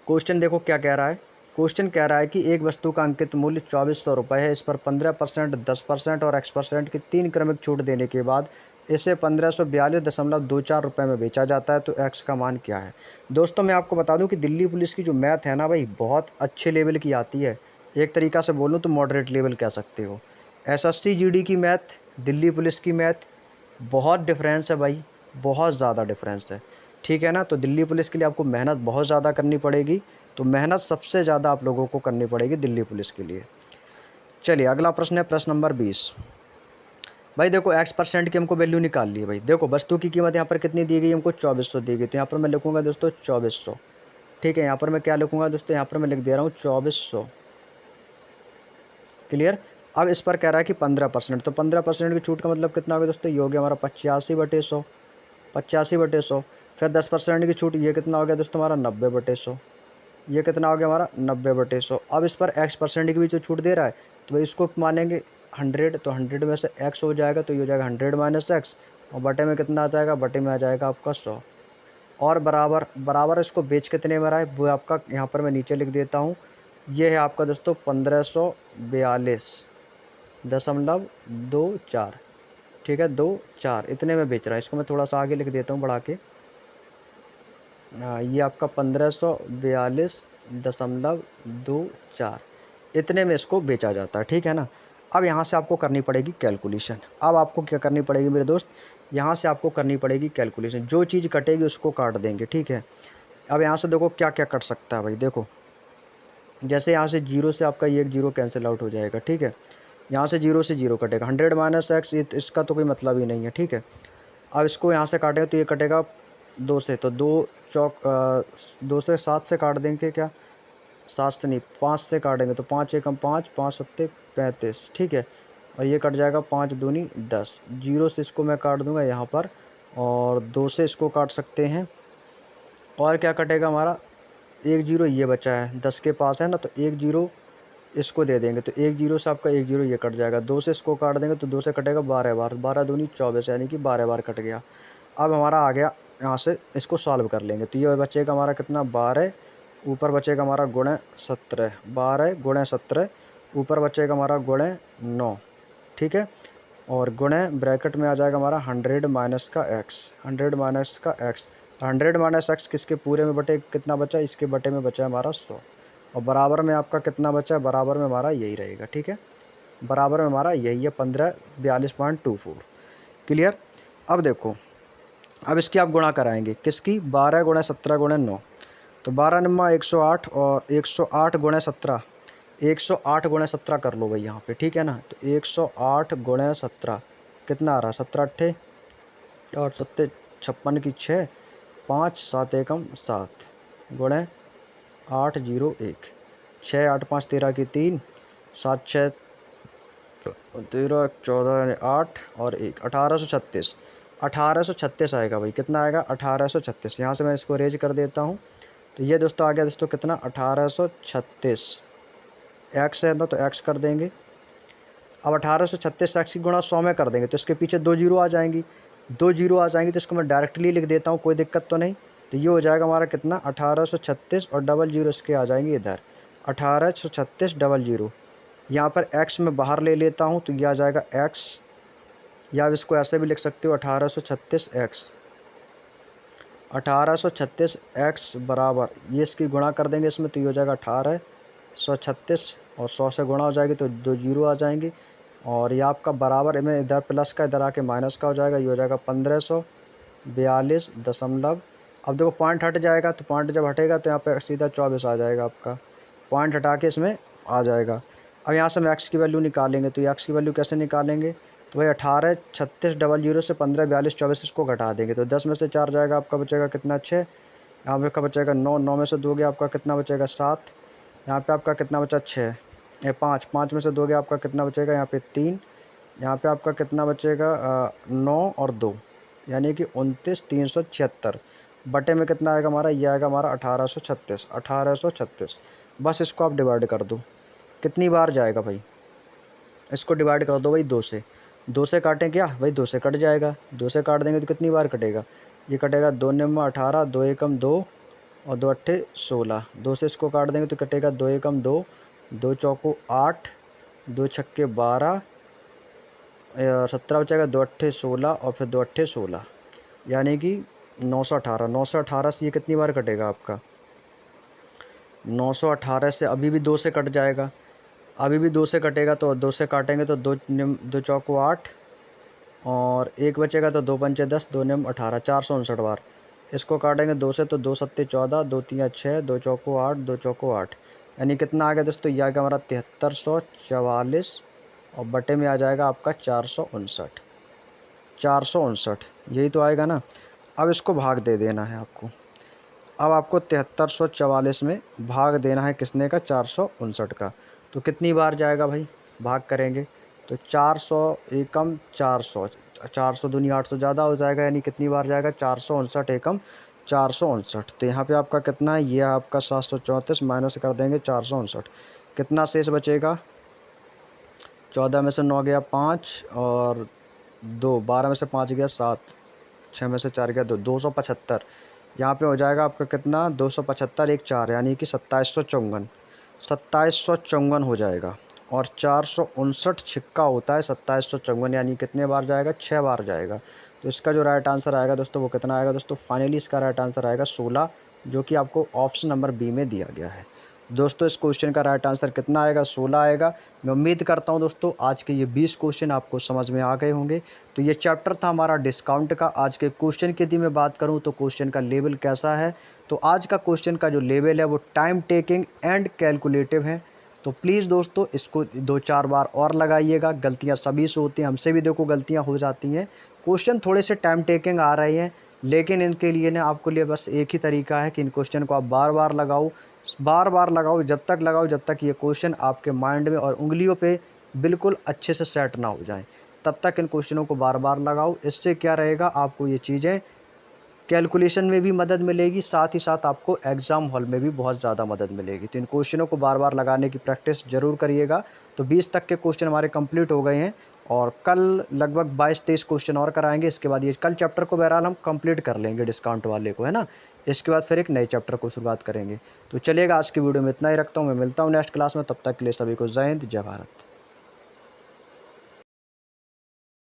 [SPEAKER 1] क्वेश्चन देखो क्या कह रहा है। क्वेश्चन कह रहा है कि एक वस्तु का अंकित मूल्य 2400 रुपये है। इस पर 15%, 10% और x% की 3 क्रमिक छूट देने के बाद इसे 1542.24 रुपये में बेचा जाता है। तो x का मान क्या है। दोस्तों मैं आपको बता दूं कि दिल्ली पुलिस की जो मैथ है ना भाई, बहुत अच्छे लेवल की आती है। एक तरीक़ा से बोलूँ तो मॉडरेट लेवल कह सकते हो। SSC GD की मैथ, दिल्ली पुलिस की मैथ, बहुत डिफरेंस है भाई, बहुत ज़्यादा डिफरेंस है। ठीक है ना। तो दिल्ली पुलिस के लिए आपको मेहनत बहुत ज़्यादा करनी पड़ेगी। तो मेहनत सबसे ज़्यादा आप लोगों को करनी पड़ेगी दिल्ली पुलिस के लिए। चलिए अगला प्रश्न है प्रश्न नंबर 20। भाई देखो x% की हमको वैल्यू निकाल ली है। भाई देखो वस्तु की कीमत यहाँ पर कितनी दी गई, हमको 2400 दी गई। तो यहाँ पर मैं लिखूँगा दोस्तों 2400। ठीक है, यहाँ पर मैं क्या लिखूँगा दोस्तों, यहाँ पर मैं लिख दे रहा हूँ 2400। क्लियर। अब इस पर कह रहा है कि 15%, तो 15% की छूट का मतलब कितना हो गया दोस्तों, ये हो गया हमारा 85/100, 85/100। फिर 10% की छूट, ये कितना हो गया दोस्तों हमारा 90/100। ये कितना हो गया हमारा 90/100। अब इस पर x% की भी जो छूट दे रहा है तो भाई इसको मानेंगे 100, तो 100 में से x हो जाएगा तो ये हो जाएगा 100 माइनस x और बटे में कितना आ जाएगा, बटे में आ जाएगा आपका 100। और बराबर बराबर इसको बेच कितने में रहा है वो आपका यहाँ पर मैं नीचे लिख देता हूँ। ये है आपका दोस्तों 1542.24। ठीक है, 24 इतने में बेच रहा है। इसको मैं थोड़ा सा आगे लिख देता हूँ बढ़ा के। ये आपका 1542.24 इतने में इसको बेचा जाता है। ठीक है ना। अब यहाँ से आपको करनी पड़ेगी कैलकुलेशन। अब आपको क्या करनी पड़ेगी मेरे दोस्त, यहाँ से आपको करनी पड़ेगी कैलकुलेशन। जो चीज़ कटेगी उसको काट देंगे। ठीक है। अब यहाँ से देखो क्या क्या कट सकता है भाई। देखो जैसे यहाँ से जीरो से आपका ये एक जीरो कैंसिल आउट हो जाएगा। ठीक है, यहाँ से जीरो से जीरो कटेगा। 100 माइनस x, इसका तो कोई मतलब ही नहीं है। ठीक है। अब इसको यहाँ से काटेंगे तो ये कटेगा 2 से, तो 2 से 7 से काट देंगे क्या, 7 से नहीं 5 से काटेंगे तो 5 एकम 5, 5 सत्ते 35। ठीक है, और ये कट जाएगा 5 दूनी 10। जीरो से इसको मैं काट दूंगा यहाँ पर, और 2 से इसको काट सकते हैं। और क्या कटेगा हमारा, एक जीरो ये बचा है 10 के पास है ना, तो एक जीरो इसको दे देंगे तो एक जीरो से आपका एक जीरो ये कट जाएगा। 2 से इसको काट देंगे तो 2 से कटेगा 12 बार, 12 दूनी 24, यानी कि 12 बार कट गया। अब हमारा आ गया, यहाँ से इसको सॉल्व कर लेंगे तो ये बचेगा हमारा कितना, 12, ऊपर बचेगा हमारा गुणे 17, 12 गुणे 17, ऊपर बचेगा हमारा गुणे 9। ठीक है, और गुणे ब्रैकेट में आ जाएगा हमारा 100 माइनस का x, 100 माइनस का x। 100 माइनस x किसके पूरे में बटे कितना बचा, इसके बटे में बचा हमारा 100। और बराबर में आपका कितना बचा है, बराबर में हमारा यही रहेगा। ठीक है, बराबर में हमारा यही है 1542.24। क्लियर। अब देखो, अब इसकी आप गुणा कराएंगे, किसकी, 12 गुणा 17 गुणा 9। तो 12 नम्मा 108 और 108 गुणा 17, 108 गुणा 17 कर लो भाई यहाँ पे। ठीक है ना, तो 108 गुणा 17 कितना आ रहा है, 17 अट्ठे और 7 56 की 6, 5 7 एकम 7 गुणे 801, 6 8 5 13 की 3, 7 6 13 14 यानी 8 और 1 1836, 1836 आएगा भाई। कितना आएगा, 1836। यहाँ से मैं इसको रेज कर देता हूँ, तो ये दोस्तों आ गया दोस्तों कितना, 1836। एक्स है ना, तो एक्स कर देंगे। अब 1836 एक्स की गुणा 100 में कर देंगे, तो इसके पीछे 2 जीरो आ जाएंगी, 2 जीरो आ जाएंगी, तो इसको मैं डायरेक्टली लिख देता हूँ, कोई दिक्कत तो नहीं। तो ये हो जाएगा हमारा कितना, 1836 और डबल जीरो इसके आ जाएंगे इधर, 1836 डबल जीरो। यहाँ पर एक्स में बाहर ले लेता हूँ, तो ये आ जाएगा एक्स, या आप इसको ऐसे भी लिख सकते हो 1836 एक्स, 1836 एक्स बराबर, ये इसकी गुणा कर देंगे इसमें, तो ये हो जाएगा 1836 और 100 से गुणा हो जाएगी तो 2 जीरो आ जाएंगे। और ये आपका बराबर में इधर प्लस का इधर आके माइनस का हो जाएगा, ये हो जाएगा 1542 दशमलव। अब देखो पॉइंट हट जाएगा, तो पॉइंट जब हटेगा तो यहाँ पे सीधा 24 आ जाएगा आपका, पॉइंट हटा के इसमें आ जाएगा। अब यहाँ से हम एक्स की वैल्यू निकालेंगे, तो एक्स की वैल्यू कैसे निकालेंगे, तो भाई 1836 डबल जीरो से 1542 इसको घटा देंगे, तो 10 में से 4 जाएगा, आपका बचेगा कितना, 6। यहाँ पे का बचेगा 9, 9 में से दोगे आपका कितना बचेगा, 7। यहाँ पे आपका कितना बचा, 6, 5, 5 में से दोगे आपका कितना बचेगा, यहाँ पे 3। यहाँ पे आपका कितना बचेगा, 9 और 2 यानी कि 29,376 बटे में कितना आएगा हमारा, ये आएगा हमारा 1836, 1836। बस इसको आप डिवाइड कर दो, कितनी बार जाएगा भाई, इसको डिवाइड कर दो भाई 2 से, 2 से काटें क्या भाई, 2 से कट जाएगा, 2 से काट देंगे तो कितनी बार कटेगा, ये कटेगा 2 निम्मा 18, 2 एकम 2 और 2 अट्ठे 16, 2 से इसको काट देंगे तो कटेगा 2 एकम 2, 2 चौको 8, 2 छक्के 12, 17 बचेगा, 2 अट्ठे 16 और फिर 2 अट्ठे 16 यानी कि 918, 918 से ये कितनी बार कटेगा आपका, 918 से अभी भी 2 से कट जाएगा, अभी भी 2 से कटेगा, तो 2 से काटेंगे तो 2 चौको 8 और 1 बचेगा, तो 2 पंचे 10, 2 निम 18, 459 बार। इसको काटेंगे 2 से, तो 2 सत्ते 14, 2 तिया 6, 2 चौको 8, 2 चौको 8 यानी कितना आ गया दोस्तों, ये आ गया हमारा 7344 और बटे में आ जाएगा आपका 459, 459 यही तो आएगा ना। अब इसको भाग दे देना है आपको, अब आपको 7344 में भाग देना है किसने का, 459 का। तो कितनी बार जाएगा भाई, भाग करेंगे तो 400 एकम 400, 400 दूनी 800 ज़्यादा हो जाएगा, यानी कितनी बार जाएगा, 459 एकम 459। तो यहाँ पे आपका कितना है, ये आपका 734 माइनस कर देंगे 459, कितना शेष बचेगा, 14 में से 9 गया 5 और 2, 12 में से 5 गया 7, 6 में से 4 गया 2, 275। यहाँ पे हो जाएगा आपका कितना, 275 एक 4 यानी कि 2754, 2754 हो जाएगा। और 459 छिक्का होता है 2754 यानी कितने बार जाएगा, 6 बार जाएगा। तो इसका जो राइट आंसर आएगा दोस्तों वो कितना आएगा दोस्तों, फाइनली इसका राइट आंसर आएगा 16, जो कि आपको ऑप्शन नंबर बी में दिया गया है। दोस्तों इस क्वेश्चन का राइट आंसर कितना आएगा, 16 आएगा। मैं उम्मीद करता हूं दोस्तों आज के ये 20 क्वेश्चन आपको समझ में आ गए होंगे। तो ये चैप्टर था हमारा डिस्काउंट का। आज के क्वेश्चन की यदि मैं बात करूं तो क्वेश्चन का लेवल कैसा है, तो आज का क्वेश्चन का जो लेवल है वो टाइम टेकिंग एंड कैलकुलेटिव है। तो प्लीज़ दोस्तों इसको 2-4 बार और लगाइएगा, गलतियाँ सभी से होती हैं, हमसे भी देखो गलतियाँ हो जाती हैं। क्वेश्चन थोड़े से टाइम टेकिंग आ रहे हैं, लेकिन इनके लिए ना आपके लिए बस एक ही तरीका है कि इन क्वेश्चन को आप बार बार लगाओ, बार बार लगाओ, जब तक ये क्वेश्चन आपके माइंड में और उंगलियों पे बिल्कुल अच्छे से सेट ना हो जाए, तब तक इन क्वेश्चनों को बार बार लगाओ। इससे क्या रहेगा, आपको ये चीज़ें कैलकुलेशन में भी मदद मिलेगी, साथ ही साथ आपको एग्ज़ाम हॉल में भी बहुत ज़्यादा मदद मिलेगी। तो इन क्वेश्चनों को बार बार लगाने की प्रैक्टिस ज़रूर करिएगा। तो 20 तक के क्वेश्चन हमारे कंप्लीट हो गए हैं और कल लगभग 22-23 क्वेश्चन और कराएंगे। इसके बाद ये कल चैप्टर को बहरहाल हम कंप्लीट कर लेंगे, डिस्काउंट वाले को, है ना। इसके बाद फिर एक नए चैप्टर को शुरुआत करेंगे। तो चलिएगा, आज की वीडियो में इतना ही रखता हूँ, मैं मिलता हूँ नेक्स्ट क्लास में। तब तक के लिए सभी को जय हिंद, जय भारत।